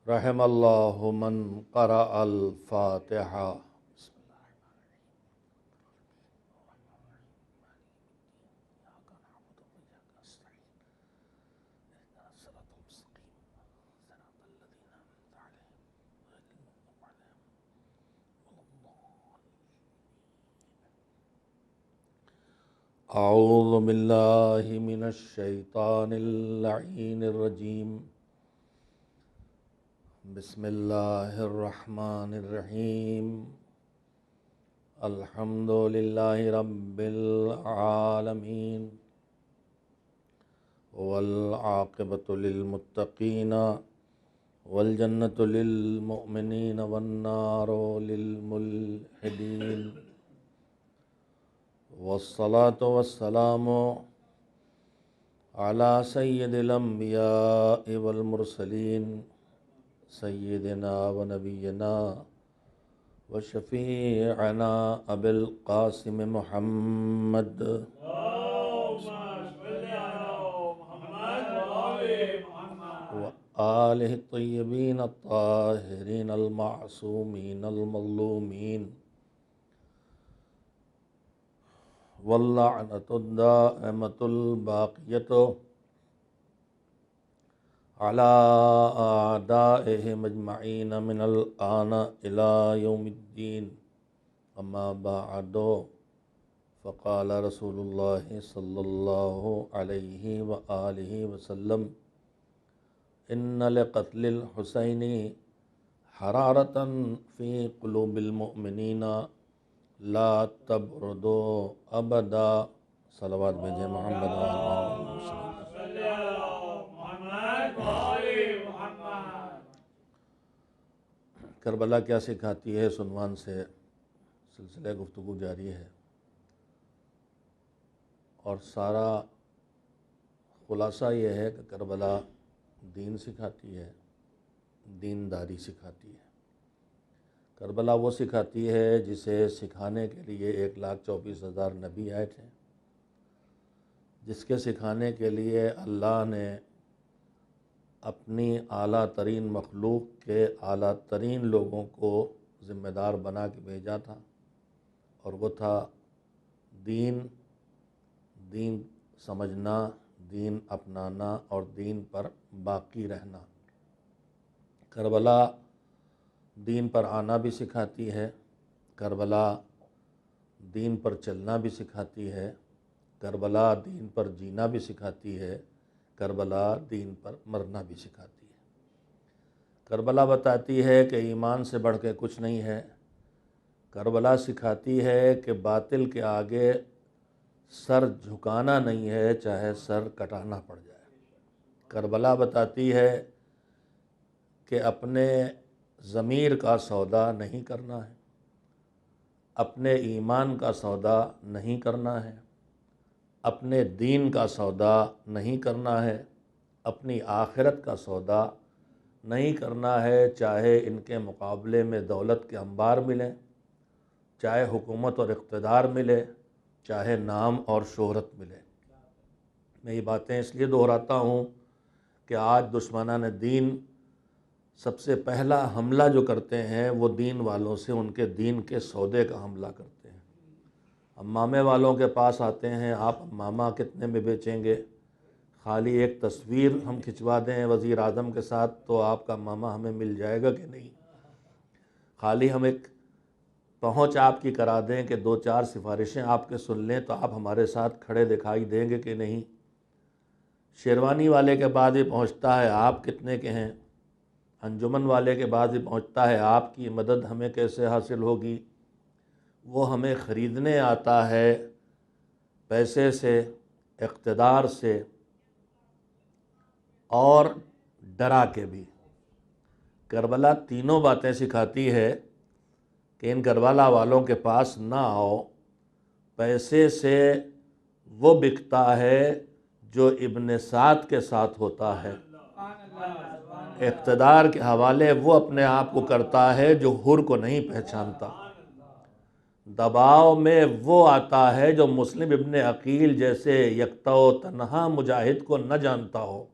رحم اللہ من قرأ الفاتحہ۔ اعوذ باللہ من الشیطان اللعین الرجیم، بسم اللہ الرحمن الرحیم، الحمد للہ رب العالمین، والعاقبۃ للمتقین، والجنۃ للمؤمنین، والنار للملحدین، والصلاة والسلام علی سید الانبیاء والمرسلین، سیدنا و نبینا و شفیعنا ابی القاسم محمد و آلہ الطیبین الطاہرین المعصومین المظلومین، واللعنۃ الدائمۃ الباقیۃ علی اعدائہم اجمعین من الآن الی یوم الدین، اما بعد، فقال رسول اللہ صلی اللہ علیہ وآلہ وسلم، ان لقتل الحسین حرارۃ فی قلوب المؤمنین لا تبردوا ابدا۔ صلوات بھیجیں محمد و آل محمد۔ کربلا کیا سکھاتی ہے، اس عنوان سے سلسلہ گفتگو جاری ہے، اور سارا خلاصہ یہ ہے کہ کربلا دین سکھاتی ہے، دینداری سکھاتی ہے۔ کربلا وہ سکھاتی ہے جسے سکھانے کے لیے 1,24,000 نبی آئے تھے، جس کے سکھانے کے لیے اللہ نے اپنی اعلیٰ ترین مخلوق کے اعلیٰ ترین لوگوں کو ذمہ دار بنا کے بھیجا تھا، اور وہ تھا دین سمجھنا، دین اپنانا، اور دین پر باقی رہنا۔ کربلا دین پر آنا بھی سکھاتی ہے، کربلا دین پر چلنا بھی سکھاتی ہے، کربلا دین پر جینا بھی سکھاتی ہے، کربلا دین پر مرنا بھی سکھاتی ہے۔ کربلا بتاتی ہے کہ ایمان سے بڑھ کے کچھ نہیں ہے، کربلا سکھاتی ہے کہ باطل کے آگے سر جھکانا نہیں ہے، چاہے سر کٹانا پڑ جائے۔ کربلا بتاتی ہے کہ اپنے ضمیر کا سودا نہیں کرنا ہے، اپنے ایمان کا سودا نہیں کرنا ہے، اپنے دین کا سودا نہیں کرنا ہے، اپنی آخرت کا سودا نہیں کرنا ہے، چاہے ان کے مقابلے میں دولت کے انبار ملیں، چاہے حکومت اور اقتدار ملے، چاہے نام اور شہرت ملے۔ میں یہ باتیں اس لیے دہراتا ہوں کہ آج دشمنان دین سب سے پہلا حملہ جو کرتے ہیں وہ دین والوں سے ان کے دین کے سودے کا حملہ کرتے ہیں۔ امامے والوں کے پاس آتے ہیں، آپ امامہ کتنے میں بیچیں گے؟ خالی ایک تصویر ہم کھنچوا دیں وزیر اعظم کے ساتھ تو آپ کا امامہ ہمیں مل جائے گا کہ نہیں؟ خالی ہم ایک پہنچ آپ کی کرا دیں کہ 2-4 سفارشیں آپ کے سن لیں تو آپ ہمارے ساتھ کھڑے دکھائی دیں گے کہ نہیں؟ شیروانی والے کے بعد ہی پہنچتا ہے آپ کتنے کے ہیں، انجمن والے کے بعد ہی پہنچتا ہے آپ کی مدد ہمیں کیسے حاصل ہوگی۔ وہ ہمیں خریدنے آتا ہے پیسے سے، اقتدار سے، اور ڈرا کے بھی۔ کربلا تینوں باتیں سکھاتی ہے کہ ان کربلا والوں کے پاس نہ آؤ۔ پیسے سے وہ بکتا ہے جو ابن سعد کے ساتھ ہوتا ہے، اقتدار کے حوالے وہ اپنے آپ کو کرتا ہے جو حر کو نہیں پہچانتا، دباؤ میں وہ آتا ہے جو مسلم ابن عقیل جیسے یکتا و تنہا مجاہد کو نہ جانتا ہو،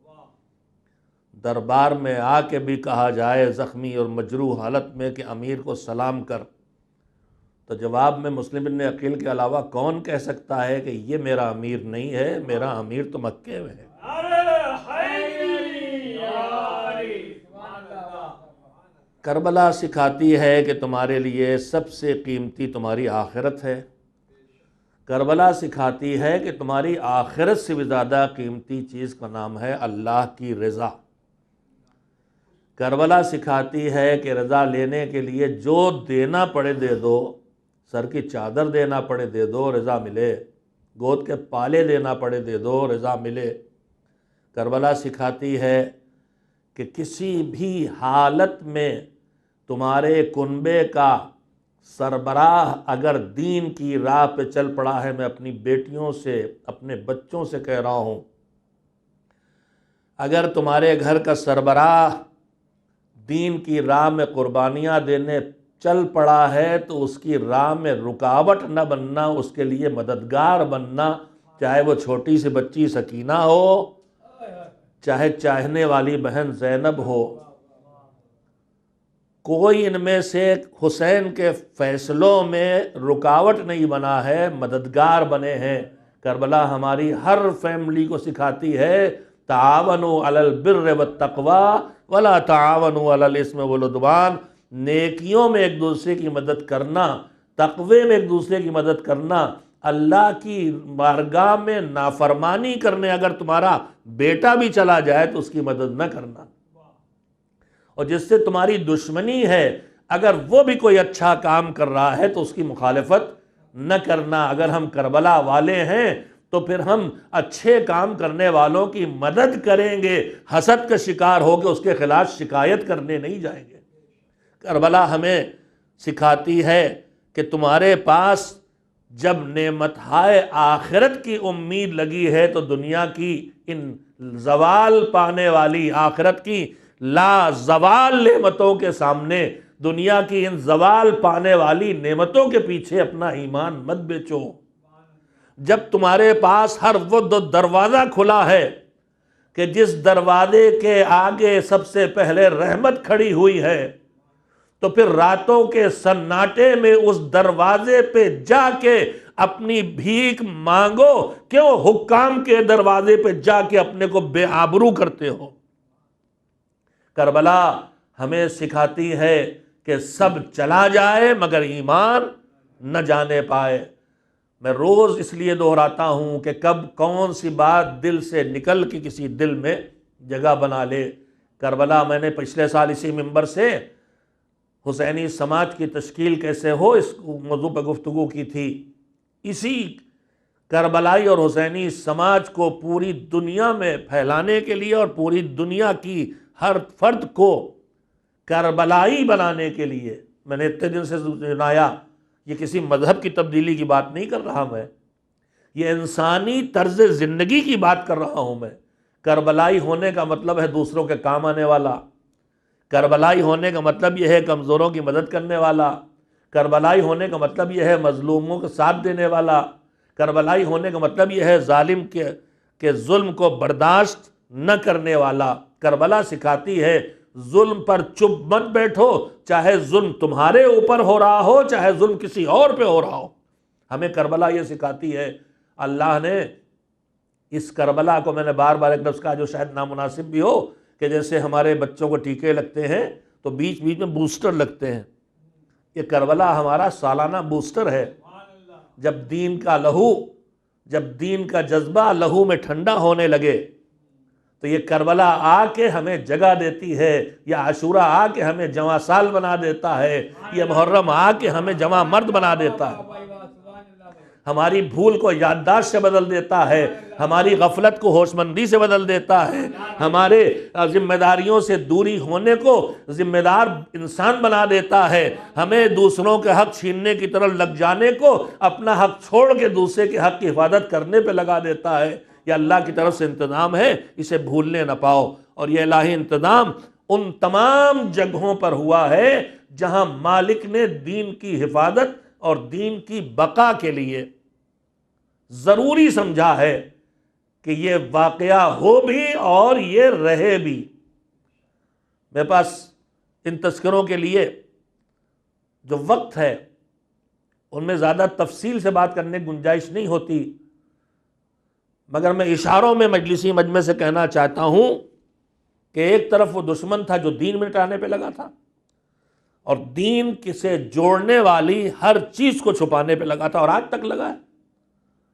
دربار میں آ کے بھی کہا جائے زخمی اور مجروح حالت میں کہ امیر کو سلام کر، تو جواب میں مسلم ابن عقیل کے علاوہ کون کہہ سکتا ہے کہ یہ میرا امیر نہیں ہے، میرا امیر تو مکے میں ہے۔ کربلا سکھاتی ہے کہ تمہارے لیے سب سے قیمتی تمہاری آخرت ہے۔ کربلا سکھاتی ہے کہ تمہاری آخرت سے بھی زیادہ قیمتی چیز کا نام ہے اللہ کی رضا۔ کربلا سکھاتی ہے کہ رضا لینے کے لیے جو دینا پڑے دے دو، سر کی چادر دینا پڑے دے دو، رضا ملے، گود کے پالے دینا پڑے دے دو، رضا ملے۔ کربلا سکھاتی ہے کہ کسی بھی حالت میں تمہارے کنبے کا سربراہ اگر دین کی راہ پہ چل پڑا ہے، میں اپنی بیٹیوں سے، اپنے بچوں سے کہہ رہا ہوں، اگر تمہارے گھر کا سربراہ دین کی راہ میں قربانیاں دینے چل پڑا ہے تو اس کی راہ میں رکاوٹ نہ بننا، اس کے لیے مددگار بننا، چاہے وہ چھوٹی سی بچی سکینہ ہو، چاہے چاہنے والی بہن زینب ہو۔ کوئی ان میں سے حسین کے فیصلوں میں رکاوٹ نہیں بنا ہے، مددگار بنے ہیں۔ کربلا ہماری ہر فیملی کو سکھاتی ہے تعاونوا علی البر والتقوی ولا تعاونوا علی الاثم والعدوان، نیکیوں میں ایک دوسرے کی مدد کرنا، تقوی میں ایک دوسرے کی مدد کرنا، اللہ کی بارگاہ میں نافرمانی کرنے اگر تمہارا بیٹا بھی چلا جائے تو اس کی مدد نہ کرنا، اور جس سے تمہاری دشمنی ہے اگر وہ بھی کوئی اچھا کام کر رہا ہے تو اس کی مخالفت نہ کرنا۔ اگر ہم کربلا والے ہیں تو پھر ہم اچھے کام کرنے والوں کی مدد کریں گے، حسد کا شکار ہو کے اس کے خلاف شکایت کرنے نہیں جائیں گے۔ کربلا ہمیں سکھاتی ہے کہ تمہارے پاس جب نعمتہائے آخرت کی امید لگی ہے تو دنیا کی ان زوال پانے والی، آخرت کی لا زوال نعمتوں کے سامنے، دنیا کی ان زوال پانے والی نعمتوں کے پیچھے اپنا ایمان مت بیچو۔ جب تمہارے پاس ہر وہ دروازہ کھلا ہے کہ جس دروازے کے آگے سب سے پہلے رحمت کھڑی ہوئی ہے، تو پھر راتوں کے سناٹے میں اس دروازے پہ جا کے اپنی بھیک مانگو، کیوں حکام کے دروازے پہ جا کے اپنے کو بے آبرو کرتے ہو؟ کربلا ہمیں سکھاتی ہے کہ سب چلا جائے مگر ایمان نہ جانے پائے۔ میں روز اس لیے دہراتا ہوں کہ کب کون سی بات دل سے نکل کے کسی دل میں جگہ بنا لے۔ کربلا میں نے پچھلے سال اسی منبر سے حسینی سماج کی تشکیل کیسے ہو اس موضوع پر گفتگو کی تھی۔ اسی کربلائی اور حسینی سماج کو پوری دنیا میں پھیلانے کے لیے اور پوری دنیا کی ہر فرد کو کربلائی بنانے کے لیے میں نے اتنے دن سے سنایا، یہ کسی مذہب کی تبدیلی کی بات نہیں کر رہا میں، یہ انسانی طرز زندگی کی بات کر رہا ہوں میں۔ کربلائی ہونے کا مطلب ہے دوسروں کے کام آنے والا، کربلائی ہونے کا مطلب یہ ہے کمزوروں کی مدد کرنے والا، کربلائی ہونے کا مطلب یہ ہے مظلوموں کا ساتھ دینے والا، کربلائی ہونے کا مطلب یہ ہے ظالم کے ظلم کو برداشت نہ کرنے والا۔ کربلا سکھاتی ہے ظلم پر چپ مت بیٹھو، چاہے ظلم تمہارے اوپر ہو رہا ہو، چاہے ظلم کسی اور پہ ہو رہا ہو۔ ہمیں کربلا یہ سکھاتی ہے۔ اللہ نے اس کربلا کو، میں نے بار بار ایک لفظ کہا جو شاید نامناسب بھی ہو، کہ جیسے ہمارے بچوں کو ٹیکے لگتے ہیں تو بیچ بیچ میں بوسٹر لگتے ہیں، یہ کربلا ہمارا سالانہ بوسٹر ہے۔ جب دین کا لہو، جب دین کا جذبہ لہو میں ٹھنڈا ہونے لگے تو یہ کربلا آ کے ہمیں جگہ دیتی ہے، یہ عاشورہ آ کے ہمیں جواں سال بنا دیتا ہے، یہ محرم آ کے ہمیں جواں مرد بنا دیتا ہے، ہماری بھول کو یادداشت سے بدل دیتا ہے، ہماری غفلت کو ہوش مندی سے بدل دیتا ہے، ہمارے ذمہ داریوں سے دوری ہونے کو ذمہ دار انسان بنا دیتا ہے، ہمیں دوسروں کے حق چھیننے کی طرف لگ جانے کو اپنا حق چھوڑ کے دوسرے کے حق کی حفاظت کرنے پہ لگا دیتا ہے۔ یہ اللہ کی طرف سے انتظام ہے، اسے بھولنے نہ پاؤ۔ اور یہ الہی انتظام ان تمام جگہوں پر ہوا ہے جہاں مالک نے دین کی حفاظت اور دین کی بقا کے لیے ضروری سمجھا ہے کہ یہ واقعہ ہو بھی اور یہ رہے بھی۔ میرے پاس ان تذکروں کے لیے جو وقت ہے ان میں زیادہ تفصیل سے بات کرنے کی گنجائش نہیں ہوتی، مگر میں اشاروں میں مجلسی مجمع سے کہنا چاہتا ہوں کہ ایک طرف وہ دشمن تھا جو دین مٹانے پہ لگا تھا، اور دین سے جوڑنے والی ہر چیز کو چھپانے پہ لگا تھا، اور آج تک لگا ہے۔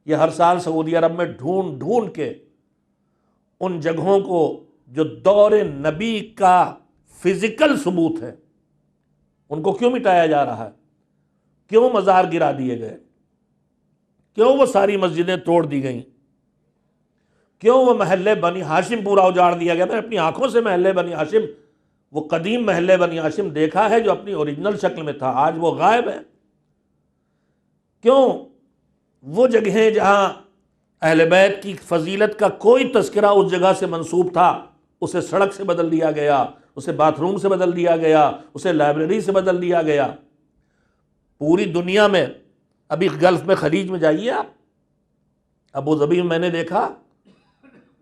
یہ ہر سال سعودی عرب میں ڈھونڈ ڈھونڈ کے ان جگہوں کو جو دور نبی کا فزیکل ثبوت ہے ان کو کیوں مٹایا جا رہا ہے، کیوں مزار گرا دیے گئے، کیوں وہ ساری مسجدیں توڑ دی گئیں، کیوں وہ محلے بنی ہاشم پورا اجاڑ دیا گیا۔ میں نے اپنی آنکھوں سے محلے بنی ہاشم، وہ قدیم محلے بنی ہاشم دیکھا ہے جو اپنی اوریجنل شکل میں تھا، آج وہ غائب ہے۔ کیوں وہ جگہیں جہاں اہل بیت کی فضیلت کا کوئی تذکرہ اس جگہ سے منسوب تھا اسے سڑک سے بدل دیا گیا، اسے باتھ روم سے بدل دیا گیا، اسے لائبریری سے بدل دیا گیا۔ پوری دنیا میں، ابھی گلف میں خلیج میں جائیے آپ، ابو ظبی میں نے دیکھا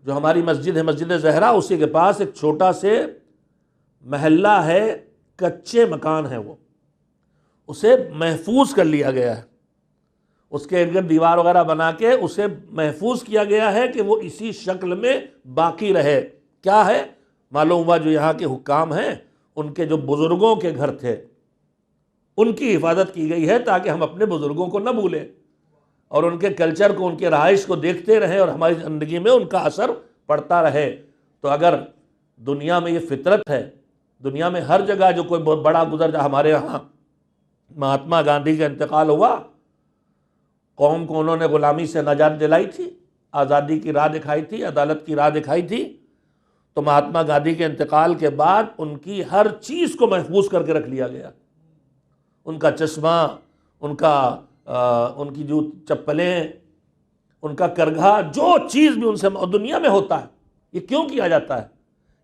جو ہماری مسجد ہے مسجد زہرا، اسی کے پاس ایک چھوٹا سے محلہ ہے، کچے مکان ہے، وہ اسے محفوظ کر لیا گیا ہے، اس کے ارد گرد دیوار وغیرہ بنا کے اسے محفوظ کیا گیا ہے کہ وہ اسی شکل میں باقی رہے۔ کیا ہے؟ معلوم ہوا جو یہاں کے حکام ہیں ان کے جو بزرگوں کے گھر تھے ان کی حفاظت کی گئی ہے تاکہ ہم اپنے بزرگوں کو نہ بھولیں اور ان کے کلچر کو، ان کے رہائش کو دیکھتے رہیں اور ہماری زندگی میں ان کا اثر پڑتا رہے۔ تو اگر دنیا میں یہ فطرت ہے، دنیا میں ہر جگہ جو کوئی بڑا گزر جا، ہمارے یہاں مہاتما گاندھی کا انتقال ہوا، قوم کو انہوں نے غلامی سے نجات دلائی تھی، آزادی کی راہ دکھائی تھی، عدالت کی راہ دکھائی تھی، تو مہاتما گاندھی کے انتقال کے بعد ان کی ہر چیز کو محفوظ کر کے رکھ لیا گیا، ان کا چشمہ، ان کی جو چپلیں، ان کا کرگھا، جو چیز بھی ان سے دنیا میں ہوتا ہے۔ یہ کیوں کیا جاتا ہے؟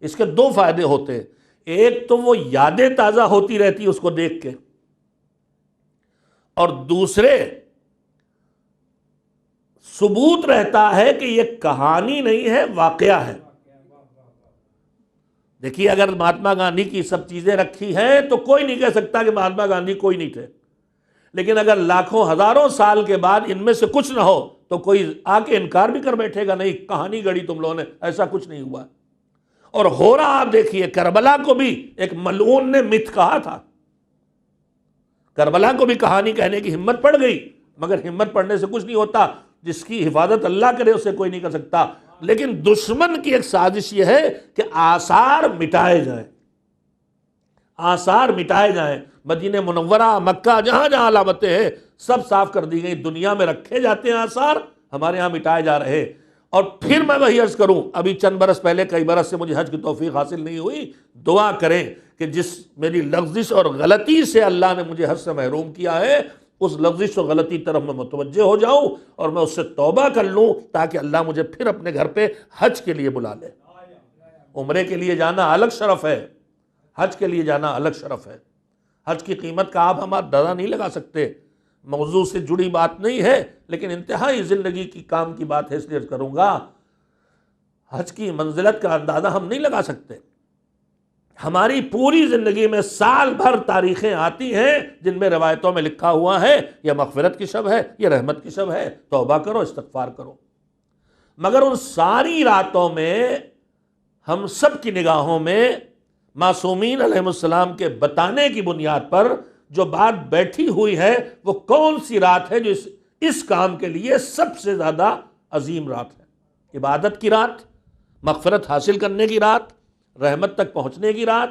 اس کے دو فائدے ہوتے ہیں، ایک تو وہ یادیں تازہ ہوتی رہتی اس کو دیکھ کے، اور دوسرے ثبوت رہتا ہے کہ یہ کہانی نہیں ہے، واقعہ ہے۔ دیکھیے اگر مہاتما گاندھی کی سب چیزیں رکھی ہیں تو کوئی نہیں کہہ سکتا کہ مہاتما گاندھی کوئی نہیں تھے، لیکن اگر لاکھوں ہزاروں سال کے بعد ان میں سے کچھ نہ ہو تو کوئی آ کے انکار بھی کر بیٹھے گا، نہیں کہانی گڑی تم لوگوں نے، ایسا کچھ نہیں ہوا۔ اور ہو رہا، آپ دیکھیے کربلا کو بھی ایک ملعون نے مت کہا تھا، کربلا کو بھی کہانی کہنے کی ہمت پڑ گئی، مگر ہمت پڑنے سے کچھ نہیں ہوتا، جس کی حفاظت اللہ کرے اسے کوئی نہیں کر سکتا۔ لیکن دشمن کی ایک سازش یہ ہے کہ آثار مٹائے جائیں، آثار مٹائے جائیں۔ مدینہ منورہ، مکہ، جہاں جہاں علامتیں ہیں سب صاف کر دی گئی، دنیا میں رکھے جاتے ہیں آثار، ہمارے ہاں مٹائے جا رہے۔ اور پھر میں وہی عرض کروں، ابھی چند برس پہلے، کئی برس سے مجھے حج کی توفیق حاصل نہیں ہوئی، دعا کریں کہ جس میری لغزش اور غلطی سے اللہ نے مجھے حج سے محروم کیا ہے، اس لغزش و غلطی طرف میں متوجہ ہو جاؤں اور میں اس سے توبہ کر لوں، تاکہ اللہ مجھے پھر اپنے گھر پہ حج کے لیے بلا لے۔ عمرے کے لیے جانا الگ شرف ہے، حج کے لیے جانا الگ شرف ہے۔ حج کی قیمت کا آپ ہم اندازہ نہیں لگا سکتے، موضوع سے جڑی بات نہیں ہے، لیکن انتہائی زندگی کی کام کی بات ہے، اس لیے کروں گا۔ حج کی منزلت کا اندازہ ہم نہیں لگا سکتے۔ ہماری پوری زندگی میں سال بھر تاریخیں آتی ہیں جن میں روایتوں میں لکھا ہوا ہے یہ مغفرت کی شب ہے، یہ رحمت کی شب ہے، توبہ کرو، استغفار کرو۔ مگر ان ساری راتوں میں ہم سب کی نگاہوں میں معصومین علیہ السلام کے بتانے کی بنیاد پر جو بات بیٹھی ہوئی ہے وہ کون سی رات ہے جو اس کام کے لیے سب سے زیادہ عظیم رات ہے؟ عبادت کی رات، مغفرت حاصل کرنے کی رات، رحمت تک پہنچنے کی رات،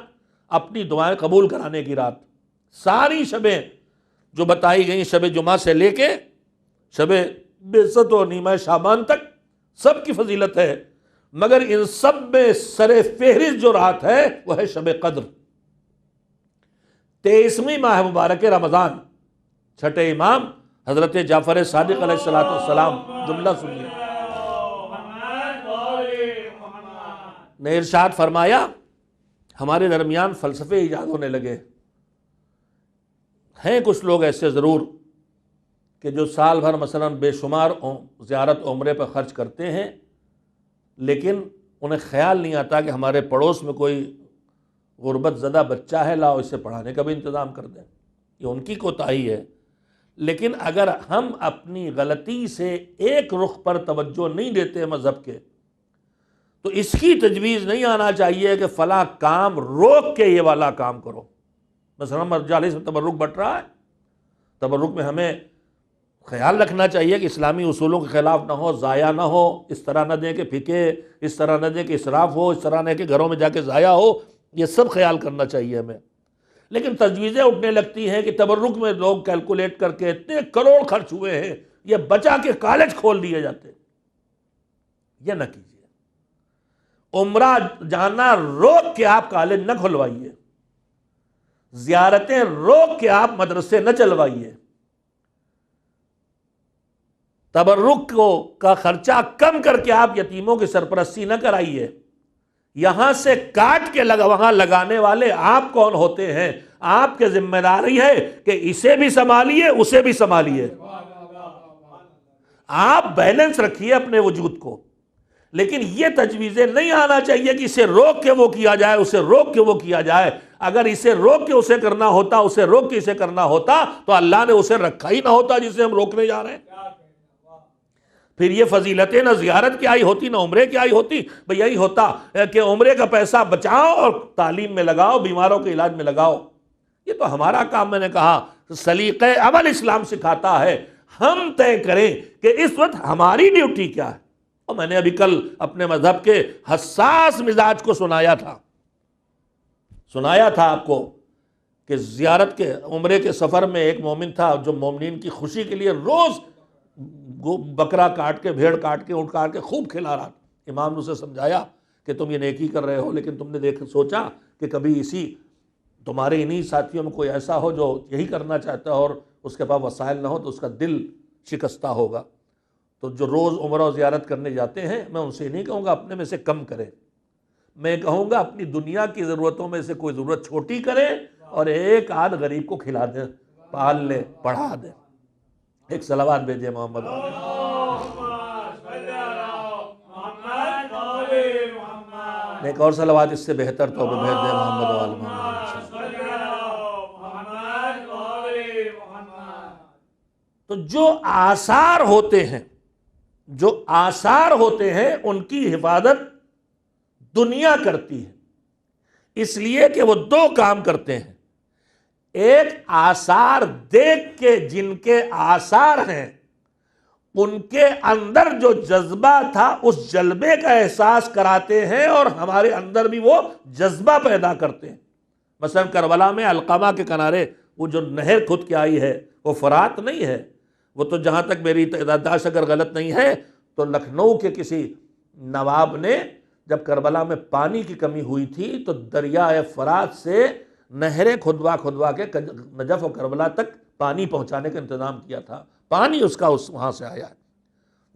اپنی دعائیں قبول کرانے کی رات۔ ساری شبیں جو بتائی گئیں، شب جمعہ سے لے کے شب بعثت و نیمہ شعبان تک، سب کی فضیلت ہے، مگر ان سب میں سر فہرست جو رات ہے وہ ہے شب قدر، 23ویں ماہ مبارک رمضان۔ چھٹے امام حضرت جعفر صادق علیہ السلام جملہ سنیے، نے ارشاد فرمایا، ہمارے درمیان فلسفے ایجاد ہونے لگے ہیں، کچھ لوگ ایسے ضرور کہ جو سال بھر مثلا بے شمار زیارت عمرے پر خرچ کرتے ہیں، لیکن انہیں خیال نہیں آتا کہ ہمارے پڑوس میں کوئی غربت زدہ بچہ ہے، لاؤ اسے پڑھانے کا بھی انتظام کر دیں، یہ ان کی کوتاہی ہے۔ لیکن اگر ہم اپنی غلطی سے ایک رخ پر توجہ نہیں دیتے مذہب کے، تو اس کی تجویز نہیں آنا چاہیے کہ فلاں کام روک کے یہ والا کام کرو۔ مثلا مجالس میں تبرک بٹ رہا ہے، تبرک میں ہمیں خیال رکھنا چاہیے کہ اسلامی اصولوں کے خلاف نہ ہو، ضائع نہ ہو، اس طرح نہ دیں کہ پھکے، اس طرح نہ دیں کہ اسراف ہو، اس طرح نہ کہ گھروں میں جا کے ضائع ہو، یہ سب خیال کرنا چاہیے ہمیں۔ لیکن تجویزیں اٹھنے لگتی ہیں کہ تبرک میں لوگ کیلکولیٹ کر کے اتنے کروڑ خرچ ہوئے ہیں، یہ بچا کے کالج کھول دیے جاتے، یہ نہ کیجیے۔ عمرہ جانا روک کے آپ کالج نہ کھلوائیے، زیارتیں روک کے آپ مدرسے نہ چلوائیے، تبرک کا خرچہ کم کر کے آپ یتیموں کی سرپرستی نہ کرائیے۔ یہاں سے کاٹ کے وہاں لگانے والے آپ کون ہوتے ہیں؟ آپ کے ذمہ داری ہے کہ اسے بھی سنبھالیے، اسے بھی سنبھالیے۔ آپ بیلنس رکھیے اپنے وجود کو، لیکن یہ تجویزیں نہیں آنا چاہیے کہ اسے روک کے وہ کیا جائے، اسے روک کے وہ کیا جائے۔ اگر اسے روک کے اسے کرنا ہوتا، اسے روک کے اسے کرنا ہوتا، تو اللہ نے اسے رکھا ہی نہ ہوتا جسے ہم روکنے جا رہے ہیں۔ پھر یہ فضیلتیں نہ زیارت کی آئی ہوتی، نہ عمرے کی آئی ہوتی۔ بھئی یہی ہوتا کہ عمرے کا پیسہ بچاؤ اور تعلیم میں لگاؤ، بیماروں کے علاج میں لگاؤ۔ یہ تو ہمارا کام، میں نے کہا سلیقہ عمل اسلام سکھاتا ہے، ہم طے کریں کہ اس وقت ہماری ڈیوٹی کیا ہے۔ اور میں نے ابھی کل اپنے مذہب کے حساس مزاج کو سنایا تھا آپ کو کہ زیارت کے عمرے کے سفر میں ایک مومن تھا جو مومنین کی خوشی کے لیے روز بکرا کاٹ کے، بھیڑ کاٹ کے، اونٹ کاٹ کے خوب کھلا رہا تھا۔ امام نے اسے سمجھایا کہ تم یہ نیکی کر رہے ہو، لیکن تم نے سوچا کہ کبھی تمہارے انہی ساتھیوں میں کوئی ایسا ہو جو یہی کرنا چاہتا ہے اور اس کے پاس وسائل نہ ہو، تو اس کا دل شکستہ ہوگا۔ تو جو روز عمرہ و زیارت کرنے جاتے ہیں، میں ان سے نہیں کہوں گا اپنے میں سے کم کریں، میں کہوں گا اپنی دنیا کی ضرورتوں میں سے کوئی ضرورت چھوٹی کریں اور ایک آدھ غریب کو کھلا دیں، پال لیں، پڑھا دیں۔ ایک صلوات بھیجیں محمد ایک اور صلوات اس سے بہتر تو بھیج دیں محمد وآل محمد۔ تو جو آثار ہوتے ہیں ان کی حفاظت دنیا کرتی ہے، اس لیے کہ وہ دو کام کرتے ہیں۔ ایک، آثار دیکھ کے جن کے آثار ہیں ان کے اندر جو جذبہ تھا اس جذبے کا احساس کراتے ہیں اور ہمارے اندر بھی وہ جذبہ پیدا کرتے ہیں۔ مثلا کربلا میں علقمہ کے کنارے وہ جو نہر کھد کے آئی ہے وہ فرات نہیں ہے، وہ تو جہاں تک میری یادداشت اگر غلط نہیں ہے تو لکھنؤ کے کسی نواب نے جب کربلا میں پانی کی کمی ہوئی تھی تو دریائے فرات سے نہریں کھدوا کے نجف و کربلا تک پانی پہنچانے کا انتظام کیا تھا۔ پانی اس کا وہاں سے آیا ہے۔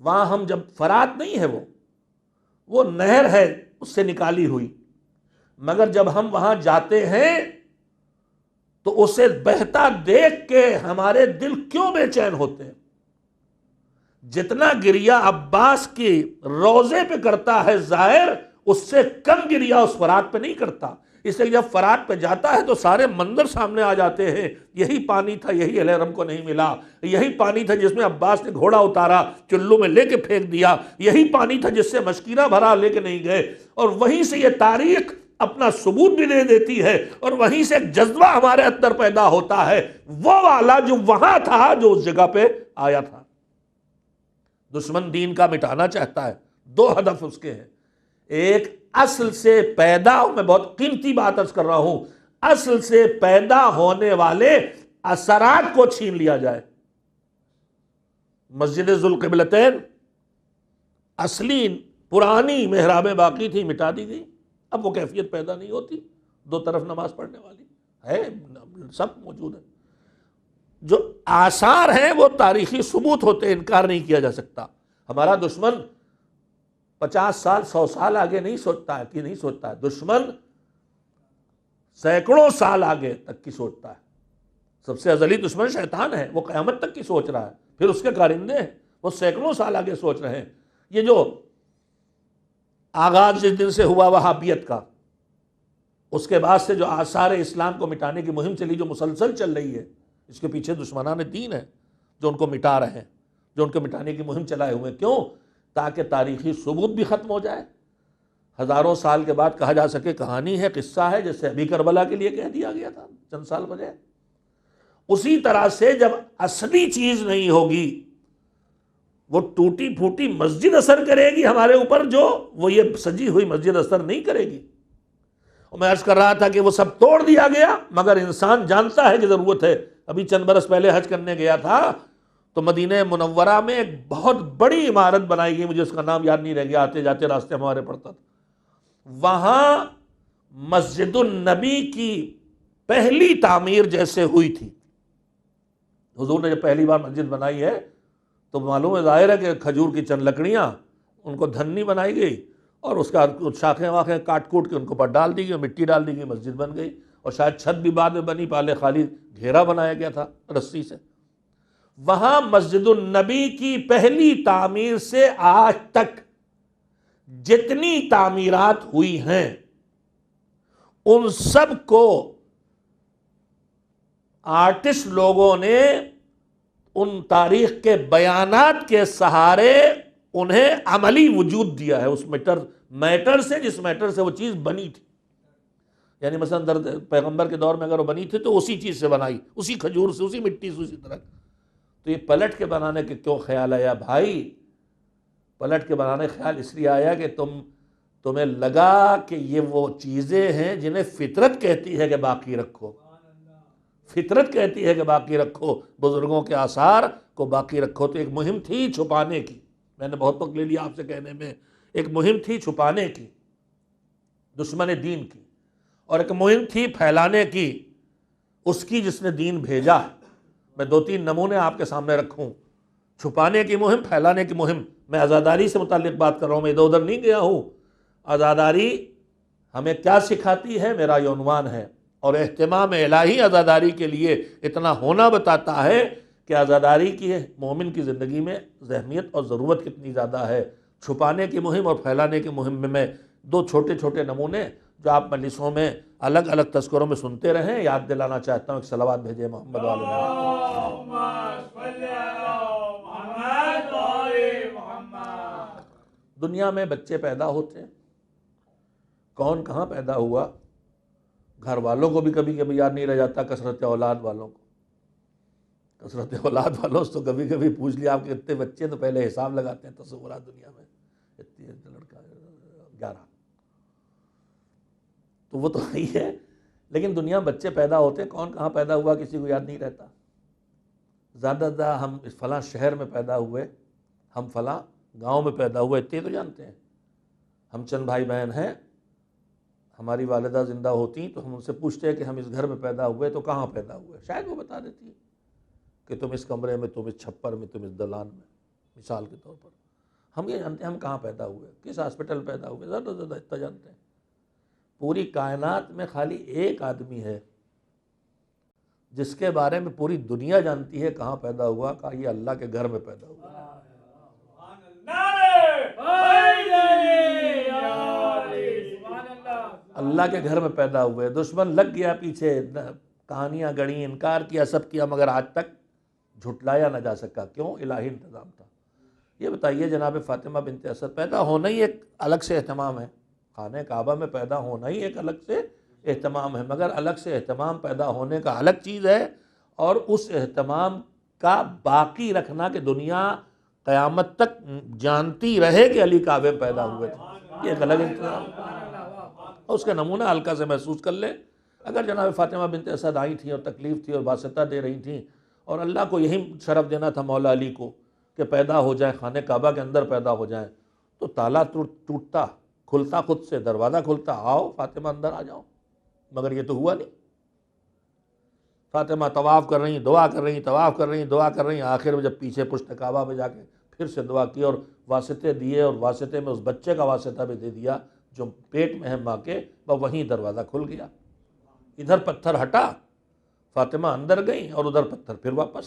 وہاں ہم جب فرات نہیں ہے، وہ نہر ہے اس سے نکالی ہوئی، مگر جب ہم وہاں جاتے ہیں تو اسے بہتا دیکھ کے ہمارے دل کیوں بے چین ہوتے ہیں؟ جتنا گریہ عباس کی روضے پہ کرتا ہے زائر، اس سے کم گریہ اس فرات پہ نہیں کرتا۔ اس لیے جب فرات پہ جاتا ہے تو سارے منظر سامنے آ جاتے ہیں۔ یہی پانی تھا، یہی اہل حرم کو نہیں ملا، یہی پانی تھا جس میں عباس نے گھوڑا اتارا، چلو میں لے کے پھینک دیا، یہی پانی تھا جس سے مشکینہ بھرا لے کے نہیں گئے، اور وہیں سے یہ تاریخ اپنا ثبوت بھی دے دیتی ہے، اور وہیں سے ایک جذبہ ہمارے اندر پیدا ہوتا ہے، وہ والا جو وہاں تھا، جو اس جگہ پہ آیا تھا۔ دشمن دین کا مٹانا چاہتا ہے، دو ہدف اس کے ہیں۔ ایک، اصل سے پیدا، میں بہت قیمتی بات عرض کر رہا ہوں، اصل سے پیدا ہونے والے اثرات کو چھین لیا جائے۔ مسجد ذوالقبلتین اصلی پرانی محرابیں باقی تھی، مٹا دی گئی، اب وہ کیفیت پیدا نہیں ہوتی، دو طرف نماز پڑھنے والی ہے، سب موجود ہے۔ جو آثار ہیں وہ تاریخی ثبوت ہوتے ہیں، انکار نہیں کیا جا سکتا۔ ہمارا دشمن 50 سال 100 سال آگے نہیں سوچتا ہے، کہ نہیں سوچتا ہے، دشمن سینکڑوں سال آگے تک کی سوچتا ہے۔ سب سے ازلی دشمن شیطان ہے، وہ قیامت تک کی سوچ رہا ہے، پھر اس کے کارندے ہیں، وہ سینکڑوں سال آگے سوچ رہے ہیں۔ یہ جو آغاز جس دن سے ہوا وہابیت کا، اس کے بعد سے جو آثار اسلام کو مٹانے کی مہم چلی، جو مسلسل چل رہی ہے، اس کے پیچھے دشمنان دین ہیں جو ان کو مٹا رہے ہیں، جو ان کو مٹانے کی مہم چلائے ہوئے ہیں۔ کیوں؟ تاکہ تاریخی ثبوت بھی ختم ہو جائے، ہزاروں سال کے بعد کہا جا سکے کہانی ہے، قصہ ہے، جیسے ابھی کربلا کے لیے کہہ دیا گیا تھا چند سال پہلے۔ اسی طرح سے جب اصلی چیز نہیں ہوگی، وہ ٹوٹی پھوٹی مسجد اثر کرے گی ہمارے اوپر، جو وہ یہ سجی ہوئی مسجد اثر نہیں کرے گی۔ اور میں عرض کر رہا تھا کہ وہ سب توڑ دیا گیا، مگر انسان جانتا ہے کہ ضرورت ہے۔ ابھی چند برس پہلے حج کرنے گیا تھا تو مدینہ منورہ میں ایک بہت بڑی عمارت بنائی گئی، مجھے اس کا نام یاد نہیں رہ گیا، آتے جاتے راستے ہمارے پڑتا تھا۔ وہاں مسجد النبی کی پہلی تعمیر جیسے ہوئی تھی۔ حضور نے جب پہلی بار مسجد بنائی ہے تو معلوم ہے، ظاہر ہے کہ کھجور کی چند لکڑیاں ان کو دھنی بنائی گئی اور اس کا شاخیں واخیں کاٹ کوٹ کے ان کو پر ڈال دی گئی، مٹی ڈال دی گئی، مسجد بن گئی۔ اور شاید چھت بھی بعد میں بنی، پہلے خالی گھیرا بنایا گیا تھا رسی سے۔ وہاں مسجد النبی کی پہلی تعمیر سے آج تک جتنی تعمیرات ہوئی ہیں ان سب کو آرٹسٹ لوگوں نے ان تاریخ کے بیانات کے سہارے انہیں عملی وجود دیا ہے، اس میٹر سے، جس میٹر سے وہ چیز بنی تھی۔ یعنی مثلا پیغمبر کے دور میں اگر وہ بنی تھی تو اسی چیز سے بنائی، اسی کھجور سے، اسی مٹی سے، اسی طرح۔ تو یہ پلٹ کے بنانے کے کیوں خیال آیا بھائی؟ پلٹ کے بنانے کا خیال اس لیے آیا کہ تمہیں لگا کہ یہ وہ چیزیں ہیں جنہیں فطرت کہتی ہے کہ باقی رکھو، فطرت کہتی ہے کہ باقی رکھو، بزرگوں کے آثار کو باقی رکھو۔ تو ایک مہم تھی چھپانے کی، میں نے بہت وقت لے لیا آپ سے کہنے میں، ایک مہم تھی چھپانے کی دشمن دین کی، اور ایک مہم تھی پھیلانے کی اس کی جس نے دین بھیجا ہے۔ میں دو تین نمونے آپ کے سامنے رکھوں، چھپانے کی مہم، پھیلانے کی مہم۔ میں عزاداری سے متعلق بات کر رہا ہوں، میں ادھر ادھر نہیں گیا ہوں۔ عزاداری ہمیں کیا سکھاتی ہے، میرا یہ عنوان ہے، اور اہتمام الہی عزاداری کے لیے اتنا ہونا بتاتا ہے کہ عزاداری کی مومن کی زندگی میں اہمیت اور ضرورت کتنی زیادہ ہے۔ چھپانے کی مہم اور پھیلانے کی مہم میں میں دو چھوٹے چھوٹے نمونے جو آپ مجلسوں میں الگ الگ تذکروں میں سنتے رہیں یاد دلانا چاہتا ہوں۔ ایک صلوات بھیجے محمد والے محمد۔ دنیا میں بچے پیدا ہوتے ہیں، کون کہاں پیدا ہوا، گھر والوں کو بھی کبھی کبھی یاد نہیں رہ جاتا، کثرت اولاد والوں کو، کثرت اولاد والوں سے تو کبھی کبھی پوچھ لیا آپ کے اتنے بچے، تو پہلے حساب لگاتے ہیں تصورات دنیا میں، اتنے لڑکا 11، تو وہ تو ہی ہے۔ لیکن دنیا میں بچے پیدا ہوتے ہیں، کون کہاں پیدا ہوا کسی کو یاد نہیں رہتا۔ زیادہ زیادہ ہم اس فلاں شہر میں پیدا ہوئے، ہم فلاں گاؤں میں پیدا ہوئے، اتنے تو جانتے ہیں۔ ہم چند بھائی بہن ہیں، ہماری والدہ زندہ ہوتی تو ہم ان سے پوچھتے ہیں کہ ہم اس گھر میں پیدا ہوئے تو کہاں پیدا ہوئے، شاید وہ بتا دیتی ہے کہ تم اس کمرے میں، تم اس چھپر میں، تم اس دلان میں، مثال کے طور پر۔ ہم یہ جانتے ہیں ہم کہاں پیدا ہوئے، کس ہاسپٹل پیدا ہوئے، زیادہ سے زیادہ اتنا جانتے ہیں۔ پوری کائنات میں خالی ایک آدمی ہے جس کے بارے میں پوری دنیا جانتی ہے کہاں پیدا ہوا، کہا یہ اللہ کے گھر میں پیدا ہوا۔ اللہ کے گھر میں پیدا ہوئے، دشمن لگ گیا پیچھے، کہانیاں گڑیں، انکار کیا، سب کیا، مگر آج تک جھٹلایا نہ جا سکا۔ کیوں؟ الہی انتظام تھا۔ یہ بتائیے جناب فاطمہ بنت اسد پیدا ہونا ہی ایک الگ سے اہتمام ہے، خانہ کعبہ میں پیدا ہونا ہی ایک الگ سے اہتمام ہے، مگر الگ سے اہتمام پیدا ہونے کا الگ چیز ہے، اور اس اہتمام کا باقی رکھنا کہ دنیا قیامت تک جانتی رہے کہ علی کعبے میں پیدا ہوئے تھے، یہ ایک الگ انتظام ہے۔ اس کا نمونہ ہلکا سے محسوس کر لیں۔ اگر جناب فاطمہ بنت اسد آئی تھیں اور تکلیف تھی اور واسطہ دے رہی تھیں، اور اللہ کو یہی شرف دینا تھا مولا علی کو کہ پیدا ہو جائیں، خانہ کعبہ کے اندر پیدا ہو جائیں، تو تالا ٹوٹتا، کھلتا خود سے، دروازہ کھلتا، آؤ فاطمہ اندر آ جاؤ، مگر یہ تو ہوا نہیں۔ فاطمہ طواف کر رہی، دعا کر رہی، طواف کر رہی، دعا کر رہی، آخر میں جب پیچھے پشت کعبہ پہ جا کے پھر سے دعا کی اور واسطے دیے، اور واسطے میں اس بچے کا واسطہ بھی دے دیا جو پیٹ میں ہے ماں کے، وہیں دروازہ کھل گیا۔ ادھر پتھر ہٹا، فاطمہ اندر گئی، اور ادھر پتھر پھر واپس۔